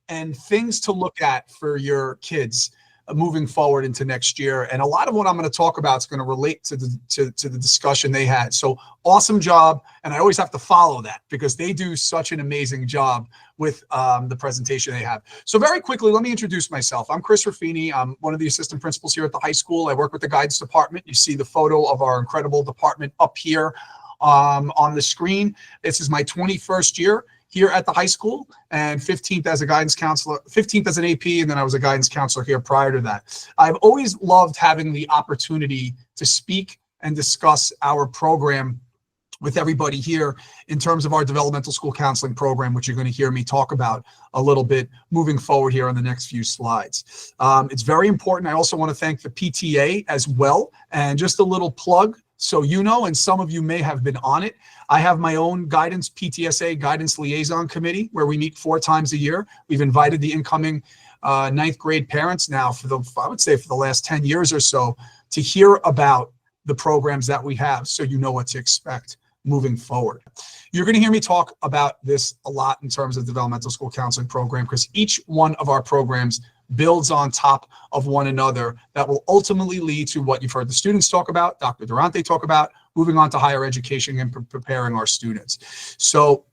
and things to look at for your kids moving forward into next year. And a lot of what I'm going to talk about is going to relate to the discussion they had. So awesome job. And I always have to follow that because they do such an amazing job with the presentation they have. So very quickly, let me introduce myself. I'm Chris Raffini. I'm one of the assistant principals here at the high school. I work with the guidance department. You see the photo of our incredible department up here on the screen. This is my 21st year here at the high school, and 15th as a guidance counselor, 15th as an AP, and then I was a guidance counselor here prior to that. I've always loved having the opportunity to speak and discuss our program with everybody here in terms of our developmental school counseling program, which you're going to hear me talk about a little bit moving forward here on the next few slides. It's very important. I also want to thank the PTA as well, and just a little plug. So you know, and some of you may have been on it, I have my own guidance, PTSA guidance liaison committee, where we meet 4 times a year. We've invited the incoming 9th grade parents now I would say for the last 10 years or so to hear about the programs that we have, so you know what to expect moving forward. You're going to hear me talk about this a lot in terms of developmental school counseling program, because each one of our programs builds on top of one another that will ultimately lead to what you've heard the students talk about, Dr. Durante talk about, moving on to higher education and preparing our students. So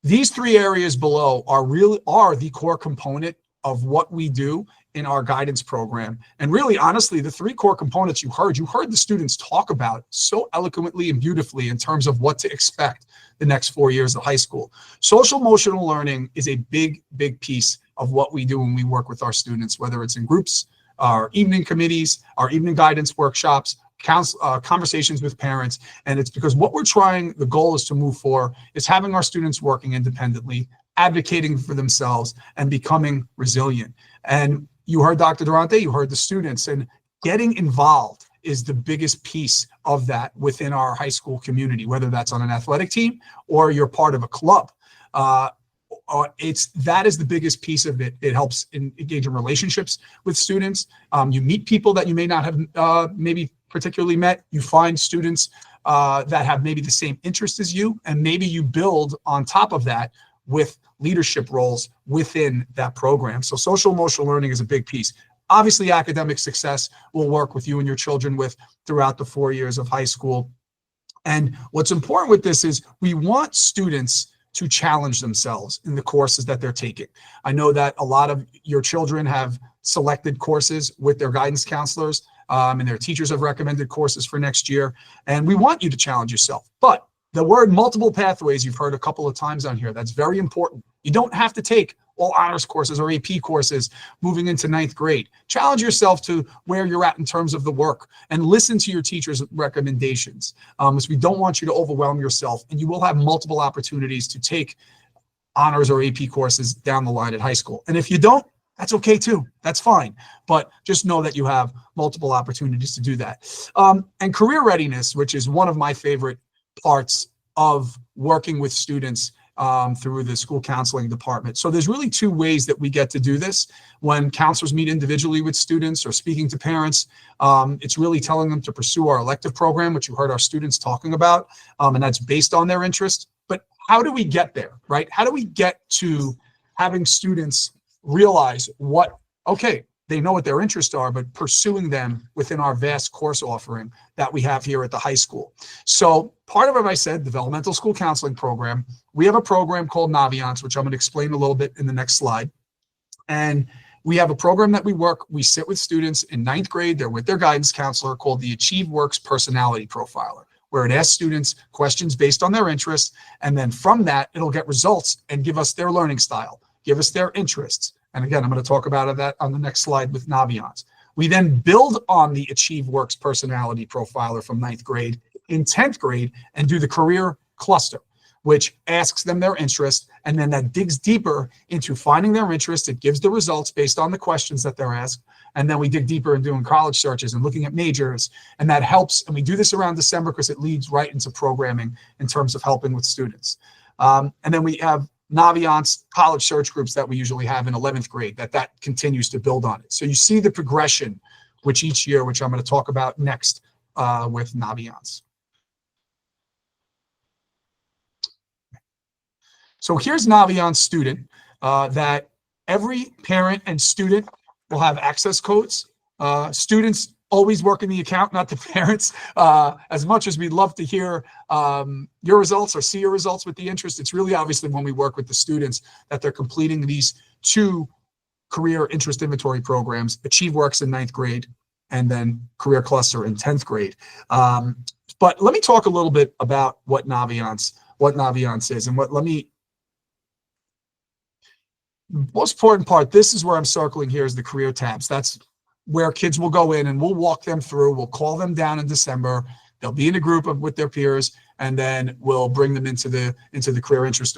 these 3 areas below are the core component of what we do in our guidance program. And really, honestly, the 3 core components you heard the students talk about so eloquently and beautifully in terms of what to expect the next 4 years of high school. Social emotional learning is a big, big piece of what we do when we work with our students, whether it's in groups, our evening committees, our evening guidance workshops, conversations with parents. And it's because what the goal is to move for is having our students working independently, advocating for themselves, and becoming resilient. And you heard Dr. Durante, you heard the students, and getting involved is the biggest piece of that within our high school community, whether that's on an athletic team or you're part of a club. That is the biggest piece of it. It helps engage in relationships with students. You meet people that you may not have maybe particularly met. You find students that have maybe the same interest as you, and maybe you build on top of that with leadership roles within that program. So social emotional learning is a big piece. Obviously, academic success will work with you and your children throughout the 4 years of high school. And what's important with this is we want students to challenge themselves in the courses that they're taking. I know that a lot of your children have selected courses with their guidance counselors, and their teachers have recommended courses for next year. And we want you to challenge yourself. But the word multiple pathways, you've heard a couple of times on here. That's very important. You don't have to take all honors courses or AP courses moving into 9th grade. Challenge yourself to where you're at in terms of the work, and listen to your teacher's recommendations. Because we don't want you to overwhelm yourself, and you will have multiple opportunities to take honors or AP courses down the line at high school. And if you don't, that's okay too. That's fine. But just know that you have multiple opportunities to do that. And career readiness, which is one of my favorite parts of working with students through the school counseling department. So there's really 2 ways that we get to do this. When counselors meet individually with students or speaking to parents, it's really telling them to pursue our elective program, which you heard our students talking about, and that's based on their interest. But how do we get there, right? How do we get to having students realize they know what their interests are, but pursuing them within our vast course offering that we have here at the high school. So part of it, I said, developmental school counseling program. We have a program called Naviance, which I'm going to explain a little bit in the next slide. And we have a program that we sit with students in 9th grade. They're with their guidance counselor, called the Achieve Works Personality Profiler, where it asks students questions based on their interests. And then from that, it'll get results and give us their learning style, give us their interests. And again, I'm going to talk about that on the next slide with Naviance. We then build on the AchieveWorks personality profiler from 9th grade in 10th grade and do the career cluster, which asks them their interest, and then that digs deeper into finding their interest. It gives the results based on the questions that they're asked, and then we dig deeper in doing college searches and looking at majors, and that helps. And we do this around December because it leads right into programming in terms of helping with students. And then we have Naviance college search groups that we usually have in 11th grade that continues to build on it. So you see the progression, which each year, which I'm going to talk about next with Naviance. So here's Naviance student that every parent and student will have access codes. Students always work in the account, not the parents. As much as we'd love to hear your results or see your results with the interest, it's really obviously when we work with the students that they're completing these 2 career interest inventory programs, AchieveWorks in 9th grade, and then Career Cluster in 10th grade. But let me talk a little bit about what Naviance is, and most important part, this is where I'm circling here, is the career tabs. That's where kids will go in and we'll walk them through. We'll call them down in December. They'll be in a group with their peers, and then we'll bring them into the career interest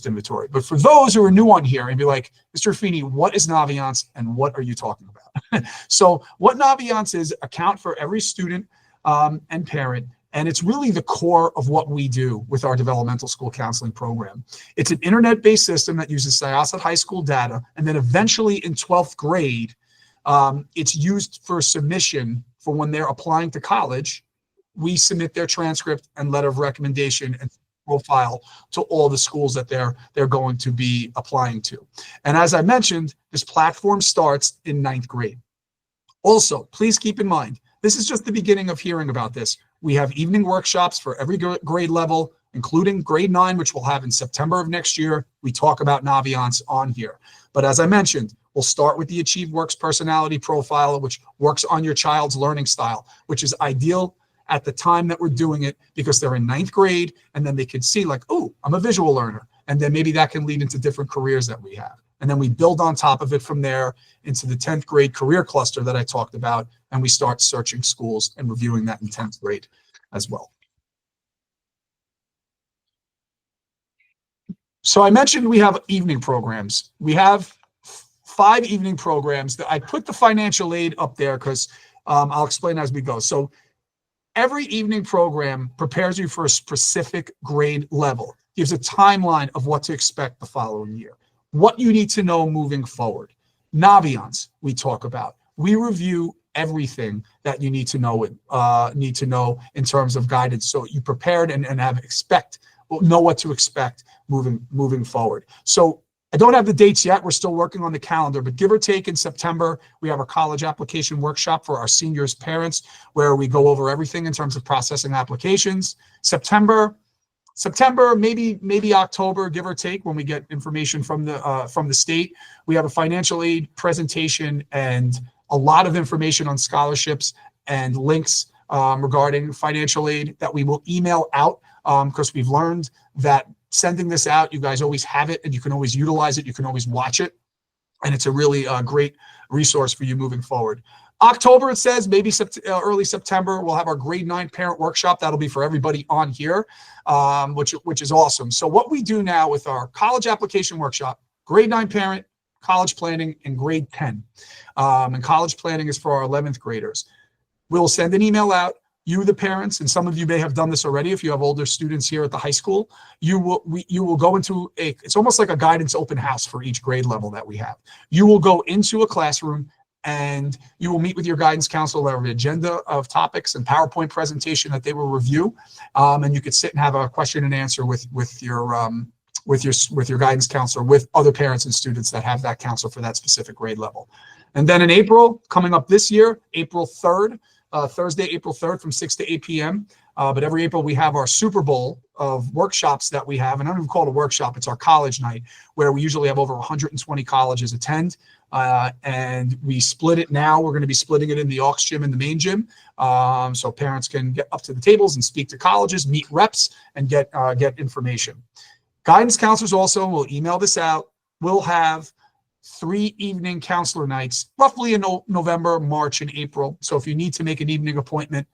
inventory. But for those who are new on here and be like, Mr. Feeney, what is Naviance and what are you talking about? So what Naviance is, account for every student and parent. And it's really the core of what we do with our developmental school counseling program. It's an internet-based system that uses Syosset High School data. And then eventually in 12th grade, it's used for submission for when they're applying to college. We submit their transcript and letter of recommendation and profile to all the schools that they're going to be applying to. And as I mentioned, this platform starts in 9th grade. Also, please keep in mind, this is just the beginning of hearing about this. We have evening workshops for every grade level, including grade 9, which we'll have in September of next year. We talk about Naviance on here. But as I mentioned, we'll start with the AchieveWorks personality profile, which works on your child's learning style, which is ideal at the time that we're doing it because they're in 9th grade, and then they can see like, oh, I'm a visual learner. And then maybe that can lead into different careers that we have. And then we build on top of it from there into the 10th grade career cluster that I talked about. And we start searching schools and reviewing that in 10th grade as well. So I mentioned we have evening programs. We have 5 evening programs that I put the financial aid up there because I'll explain as we go. So every evening program prepares you for a specific grade level, gives a timeline of what to expect the following year, what you need to know moving forward. Naviance, we talk about. We review everything that you need to know in terms of guidance, so you prepared and know what to expect moving forward. So I don't have the dates yet. We're still working on the calendar, but give or take in September, we have our college application workshop for our seniors' parents, where we go over everything in terms of processing applications. September, maybe October, give or take, when we get information from the state. We have a financial aid presentation and a lot of information on scholarships and links regarding financial aid that we will email out because we've learned that sending this out, you guys always have it and you can always utilize it. You can always watch it. And it's a really great resource for you moving forward. October, it says, maybe early September, we'll have our grade 9 parent workshop. That'll be for everybody on here, which is awesome. So what we do now with our college application workshop, grade 9 parent, college planning, and grade 10. And college planning is for our 11th graders. We'll send an email out. You, the parents, and some of you may have done this already if you have older students here at the high school, you will go into it's almost like a guidance open house for each grade level that we have. You will go into a classroom and you will meet with your guidance counselor. They have an agenda of topics and PowerPoint presentation that they will review. And you could sit and have a question and answer with your guidance counselor, with other parents and students that have that counselor for that specific grade level. And then in April, coming up this year, April 3rd, Thursday, April 3rd from 6 to 8 p.m. But every April we have our Super Bowl of workshops that we have. And I don't even call it a workshop. It's our college night where we usually have over 120 colleges attend. And we split it now. We're going to be splitting it in the aux gym and the main gym. So parents can get up to the tables and speak to colleges, meet reps, and get information. Guidance counselors also will email this out. We'll have 3 evening counselor nights, roughly in November, March, and April. So if you need to make an evening appointment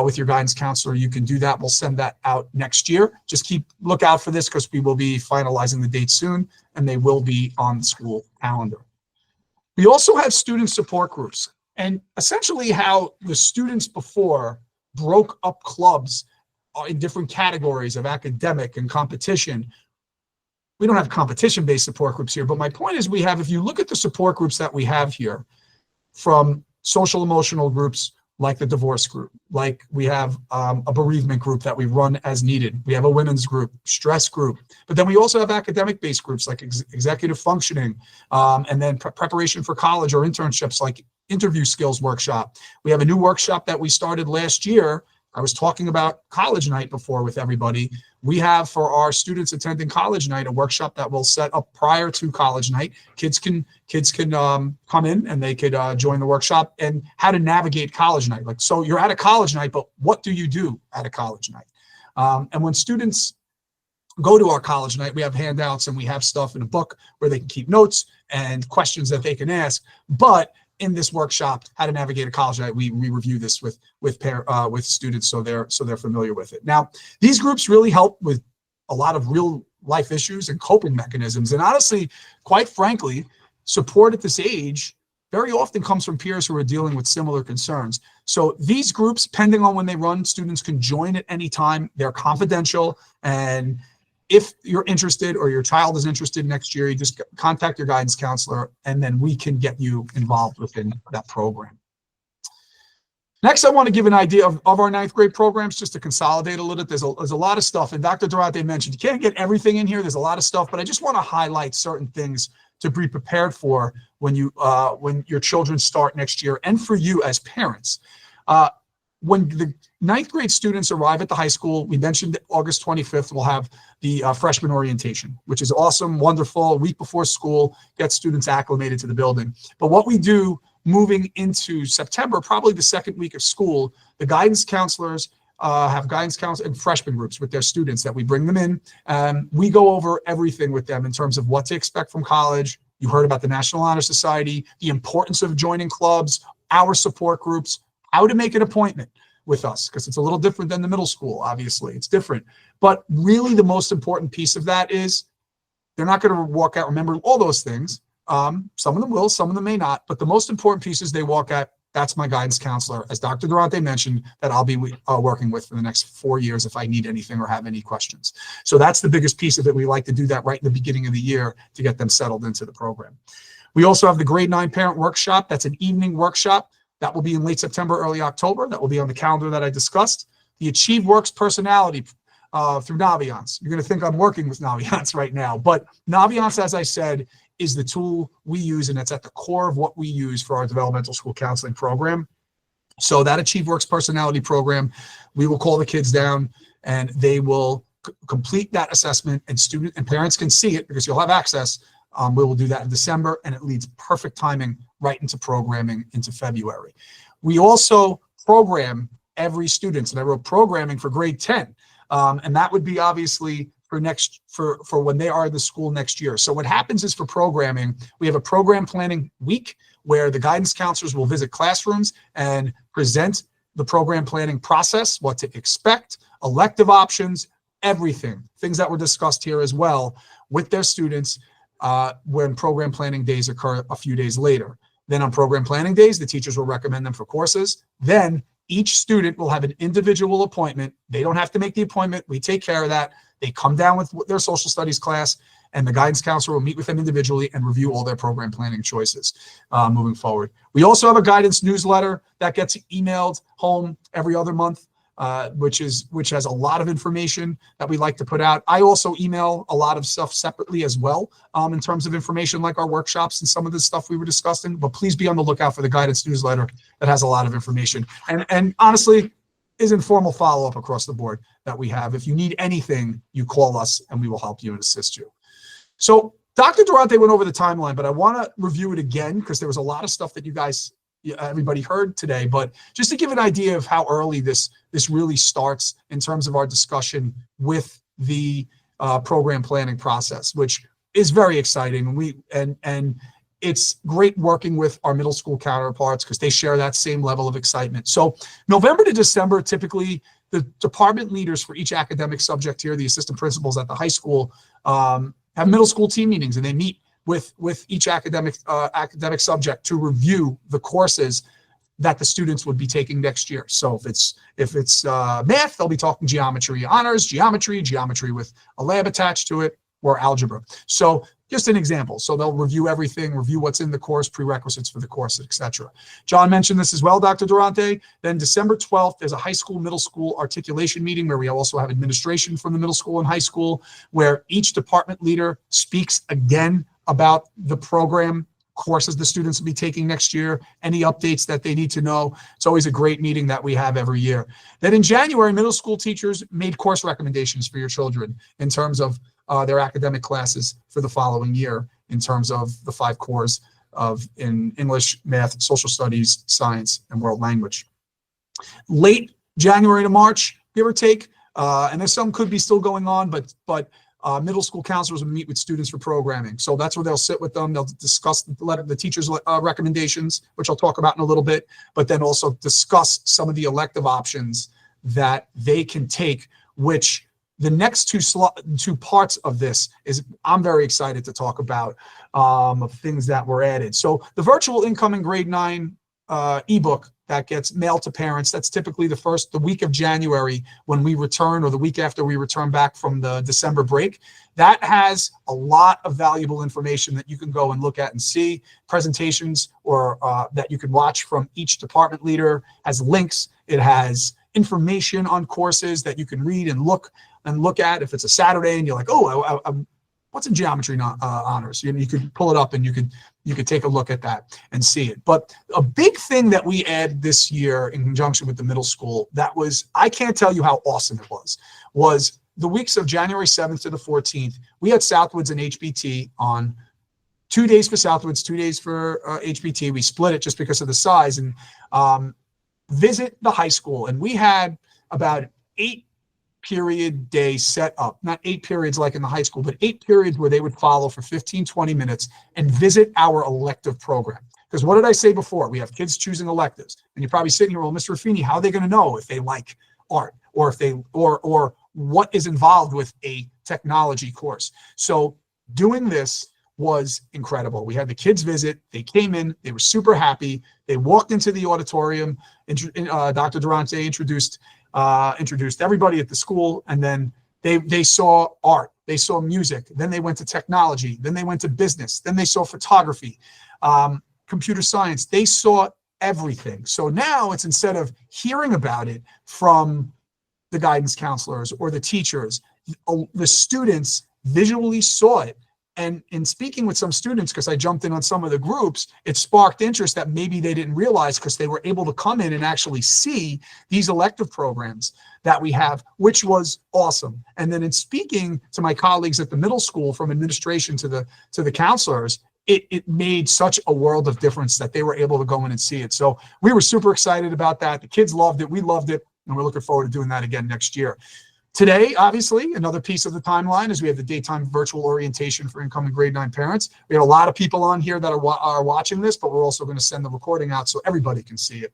with your guidance counselor, you can do that. We'll send that out next year. Just look out for this because we will be finalizing the dates soon, and they will be on the school calendar. We also have student support groups, and essentially how the students before broke up clubs in different categories of academic and competition. We don't have competition-based support groups here, but my point is if you look at the support groups that we have here, from social emotional groups like the divorce group, like we have a bereavement group that we run as needed. We have a women's group, stress group, but then we also have academic-based groups like executive functioning, and then preparation for college or internships like interview skills workshop. We have a new workshop that we started last year. I was talking about college night before with everybody. We have for our students attending college night a workshop that we'll set up prior to college night. Kids can come in and they could join the workshop and how to navigate college night. Like, so you're at a college night, but what do you do at a college night? And when students go to our college night, we have handouts and we have stuff in a book where they can keep notes and questions that they can ask. But in this workshop, how to navigate a college night, we review this with students so they're familiar with it. Now, these groups really help with a lot of real life issues and coping mechanisms. And honestly, quite frankly, support at this age very often comes from peers who are dealing with similar concerns. So these groups, depending on when they run, students can join at any time. They're confidential, and if you're interested or your child is interested next year, you just contact your guidance counselor and then we can get you involved within that program. Next, I want to give an idea of our 9th grade programs just to consolidate a little bit. There's a lot of stuff, and Dr. Durante mentioned you can't get everything in here. There's a lot of stuff, but I just want to highlight certain things to be prepared for when your children start next year and for you as parents. When the 9th grade students arrive at the high school, we mentioned August 25th, we'll have the freshman orientation, which is awesome, wonderful. A week before school, get students acclimated to the building. But what we do moving into September, probably the second week of school, the guidance counselors have guidance counselors and freshman groups with their students that we bring them in. We go over everything with them in terms of what to expect from college. You heard about the National Honor Society, the importance of joining clubs, our support groups, how to make an appointment with us, because it's a little different than the middle school, obviously. It's different. But really the most important piece of that is they're not going to walk out remembering all those things. Some of them will, some of them may not. But the most important piece is they walk out, that's my guidance counselor, as Dr. Durante mentioned, that I'll be working with for the next 4 years if I need anything or have any questions. So that's the biggest piece of it. We like to do that right in the beginning of the year to get them settled into the program. We also have the grade 9 parent workshop. That's an evening workshop. That will be in late September, early October. That will be on the calendar that I discussed. The Achieve Works personality through Naviance. You're going to think I'm working with Naviance right now, but Naviance, as I said, is the tool we use, and it's at the core of what we use for our developmental school counseling program. So that Achieve Works personality program, we will call the kids down, and they will complete that assessment, and student and parents can see it because you'll have access. We will do that in December, and it leads perfect timing right into programming into February. We also program every student, and I wrote programming for grade 10, and that would be obviously for when they are in the school next year. So what happens is for programming, we have a program planning week where the guidance counselors will visit classrooms and present the program planning process, what to expect, elective options, everything, things that were discussed here as well with their students. When program planning days occur a few days later. Then on program planning days, the teachers will recommend them for courses. Then each student will have an individual appointment. They don't have to make the appointment. We take care of that. They come down with their social studies class, and the guidance counselor will meet with them individually and review all their program planning choices moving forward. We also have a guidance newsletter that gets emailed home every other month. which has a lot of information that we like to put out. I also email a lot of stuff separately as well, in terms of information like our workshops and some of the stuff we were discussing. But please be on the lookout for the guidance newsletter that has a lot of information. And honestly, is informal follow-up across the board that we have. If you need anything, you call us and we will help you and assist you. So Dr. Durante went over the timeline, but I want to review it again because there was a lot of stuff that everybody heard today. But just to give an idea of how early this really starts in terms of our discussion with the program planning process, which is very exciting. And it's great working with our middle school counterparts because they share that same level of excitement. So November to December, typically the department leaders for each academic subject here, the assistant principals at the high school, have middle school team meetings, and they meet with each academic subject to review the courses that the students would be taking next year. So if it's math, they'll be talking geometry honors, geometry with a lab attached to it, or algebra. So just an example. So they'll review everything, review what's in the course, prerequisites for the course, etc. John mentioned this as well, Dr. Durante. Then December 12th, there's a high school, middle school articulation meeting where we also have administration from the middle school and high school, where each department leader speaks again about the program courses the students will be taking next year, any updates that they need to know. It's always a great meeting that we have every year. Then in January, middle school teachers made course recommendations for your children in terms of their academic classes for the following year, in terms of the 5 cores in English, math, social studies, science, and world language. Late January to March, give or take, and there's some could be still going on, but middle school counselors will meet with students for programming. So that's where they'll sit with them. They'll discuss the teacher's recommendations, which I'll talk about in a little bit, but then also discuss some of the elective options that they can take, which the next two parts of this is I'm very excited to talk about, of things that were added. So the virtual incoming grade 9 ebook that gets mailed to parents, that's typically the week of January when we return, or the week after we return back from the December break. That has a lot of valuable information that you can go and look at and see, presentations or that you can watch from each department leader, has links. It has information on courses that you can read and look at. If it's a Saturday and you're like, oh, what's in geometry honors? You could pull it up and you could take a look at that and see it. But a big thing that we added this year in conjunction with the middle school I can't tell you how awesome it was the weeks of January 7th to the 14th. We had Southwoods and HBT on 2 days for Southwoods, 2 days for HBT. We split it just because of the size, and visit the high school. And we had about 8-period day set up, not 8 periods like in the high school, but 8 periods where they would follow for 15-20 minutes and visit our elective program. Because what did I say before? We have kids choosing electives, and you're probably sitting here, well, Mr. Raffini, how are they going to know if they like art, or if they or what is involved with a technology course? So doing this was incredible. We had the kids visit. They came in. They were super happy. They walked into the auditorium. Dr. Durante introduced everybody at the school, and then they saw art. They saw music. Then they went to technology. Then they went to business. Then they saw photography, computer science. They saw everything. So now it's, instead of hearing about it from the guidance counselors or the teachers, the students visually saw it. And in speaking with some students, because I jumped in on some of the groups, it sparked interest that maybe they didn't realize, because they were able to come in and actually see these elective programs that we have, which was awesome. And then in speaking to my colleagues at the middle school, from administration to the counselors, it made such a world of difference that they were able to go in and see it. So we were super excited about that. The kids loved it. We loved it. And we're looking forward to doing that again next year. Today, obviously, another piece of the timeline is we have the daytime virtual orientation for incoming grade 9 parents. We have a lot of people on here that are watching this, but we're also going to send the recording out so everybody can see it.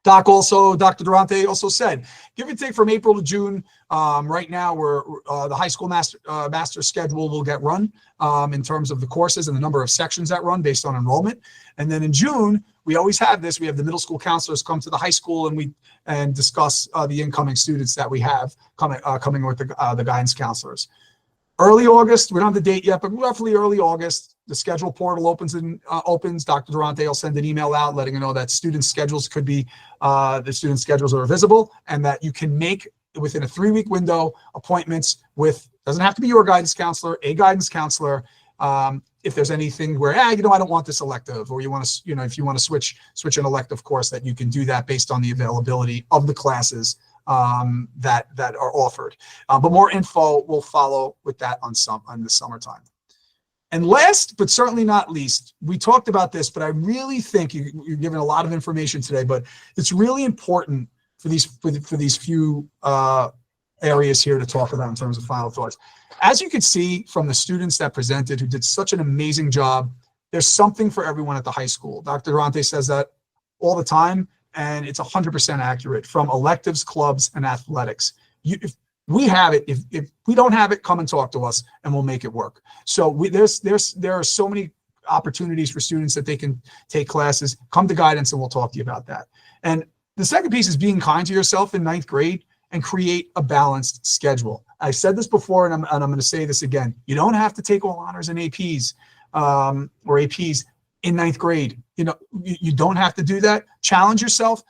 Dr. Durante also said, give or take from April to June, right now we're the high school master schedule will get run in terms of the courses and the number of sections that run based on enrollment. And then in June, we always have this. We have the middle school counselors come to the high school, and discuss the incoming students that we have coming with the guidance counselors. Early August, we don't have the date yet, but roughly early August, the schedule portal opens. Dr. Durante will send an email out letting you know that student schedules could be, the student schedules are visible, and that you can make within a 3-week window appointments with, doesn't have to be your guidance counselor, a guidance counselor. If there's anything where, I don't want this elective, or you want to, if you want to switch an elective course, that you can do that based on the availability of the classes that are offered. But more info will follow with that on the summertime. And last, but certainly not least, we talked about this, but I really think you're given a lot of information today, but it's really important for these few areas here to talk about in terms of final thoughts. As you can see from the students that presented, who did such an amazing job, there's something for everyone at the high school. Dr. Durante says that all the time, and it's 100% accurate, from electives, clubs, and athletics. If we have it, if we don't have it, come and talk to us and we'll make it work. So there are so many opportunities for students that they can take classes. Come to guidance and we'll talk to you about that. And the second piece is being kind to yourself in 9th grade and create a balanced schedule. I've said this before, and I'm going to say this again. You don't have to take all honors and APs or APs in 9th grade. You don't have to do that. Challenge yourself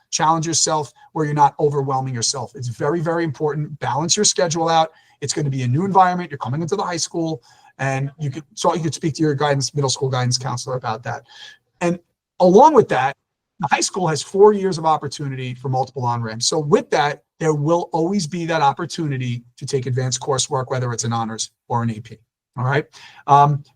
where you're not overwhelming yourself. It's very, very important. Balance your schedule out. It's going to be a new environment. You're coming into the high school, and you could speak to your middle school guidance counselor about that. And along with that, the high school has 4 years of opportunity for multiple on-ramps. So with that, there will always be that opportunity to take advanced coursework, whether it's an honors or an AP. All right.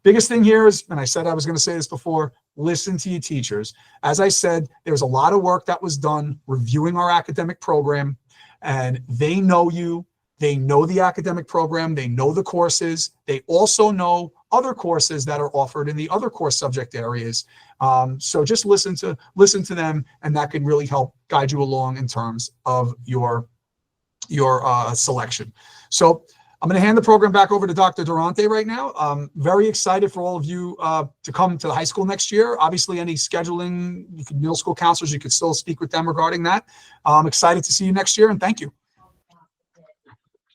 Biggest thing here is, and I said I was going to say this before, listen to your teachers. As I said, there's a lot of work that was done reviewing our academic program, and they know you. They know the academic program. They know the courses. They also know other courses that are offered in the other course subject areas. So just listen to them, and that can really help guide you along in terms of your selection. So I'm going to hand the program back over to Dr. Durante right now. I'm very excited for all of you to come to the high school next year. Obviously, any scheduling, middle school counselors, you could still speak with them regarding that. I'm excited to see you next year, and thank you.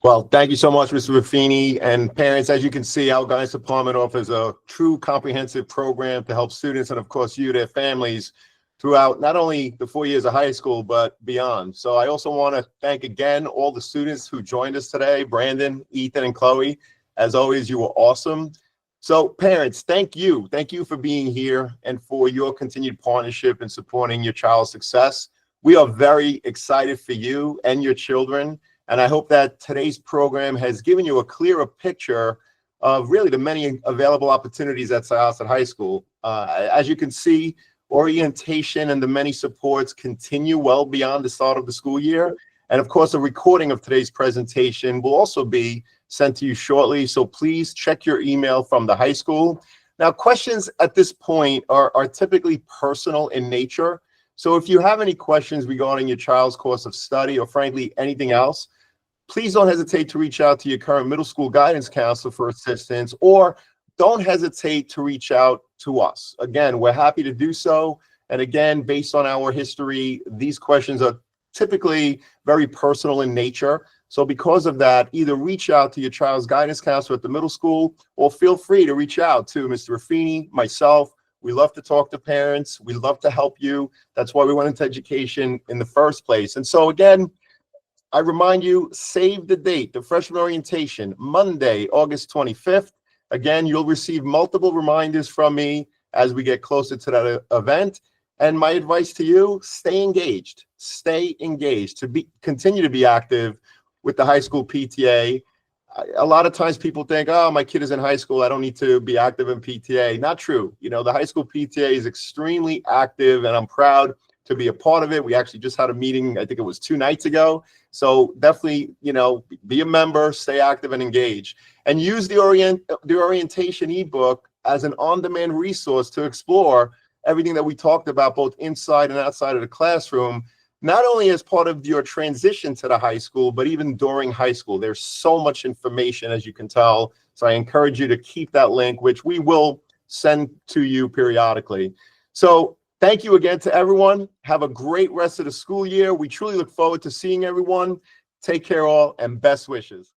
Well, thank you so much, Mr. Ruffini. And parents, as you can see, our guidance department offers a true comprehensive program to help students and, of course, you, their families, throughout not only the 4 years of high school, but beyond. So I also want to thank again all the students who joined us today, Brandon, Ethan, and Chloe. As always, you were awesome. So parents, thank you. Thank you for being here and for your continued partnership and supporting your child's success. We are very excited for you and your children. And I hope that today's program has given you a clearer picture of really the many available opportunities at Syosset High School. As you can see, orientation and the many supports continue well beyond the start of the school year. And of course, a recording of today's presentation will also be sent to you shortly. So please check your email from the high school. Now, questions at this point are typically personal in nature. So if you have any questions regarding your child's course of study or frankly, anything else, please don't hesitate to reach out to your current middle school guidance counselor for assistance, or don't hesitate to reach out to us. Again, we're happy to do so. And again, based on our history, these questions are typically very personal in nature. So because of that, either reach out to your child's guidance counselor at the middle school, or feel free to reach out to Mr. Ruffini, myself. We love to talk to parents. We love to help you. That's why we went into education in the first place. And so again, I remind you, save the date, the freshman orientation, Monday, August 25th. Again, you'll receive multiple reminders from me as we get closer to that event. And my advice to you, stay engaged, to continue to be active with the high school PTA. A lot of times people think, oh, my kid is in high school, I don't need to be active in PTA. Not true. The high school PTA is extremely active, and I'm proud to be a part of it. We actually just had a meeting, I think it was 2 nights ago. So definitely, be a member, stay active and engage, and use the orientation ebook as an on-demand resource to explore everything that we talked about, both inside and outside of the classroom, not only as part of your transition to the high school, but even during high school. There's so much information, as you can tell. So I encourage you to keep that link, which we will send to you periodically. So thank you again to everyone. Have a great rest of the school year. We truly look forward to seeing everyone. Take care all, and best wishes.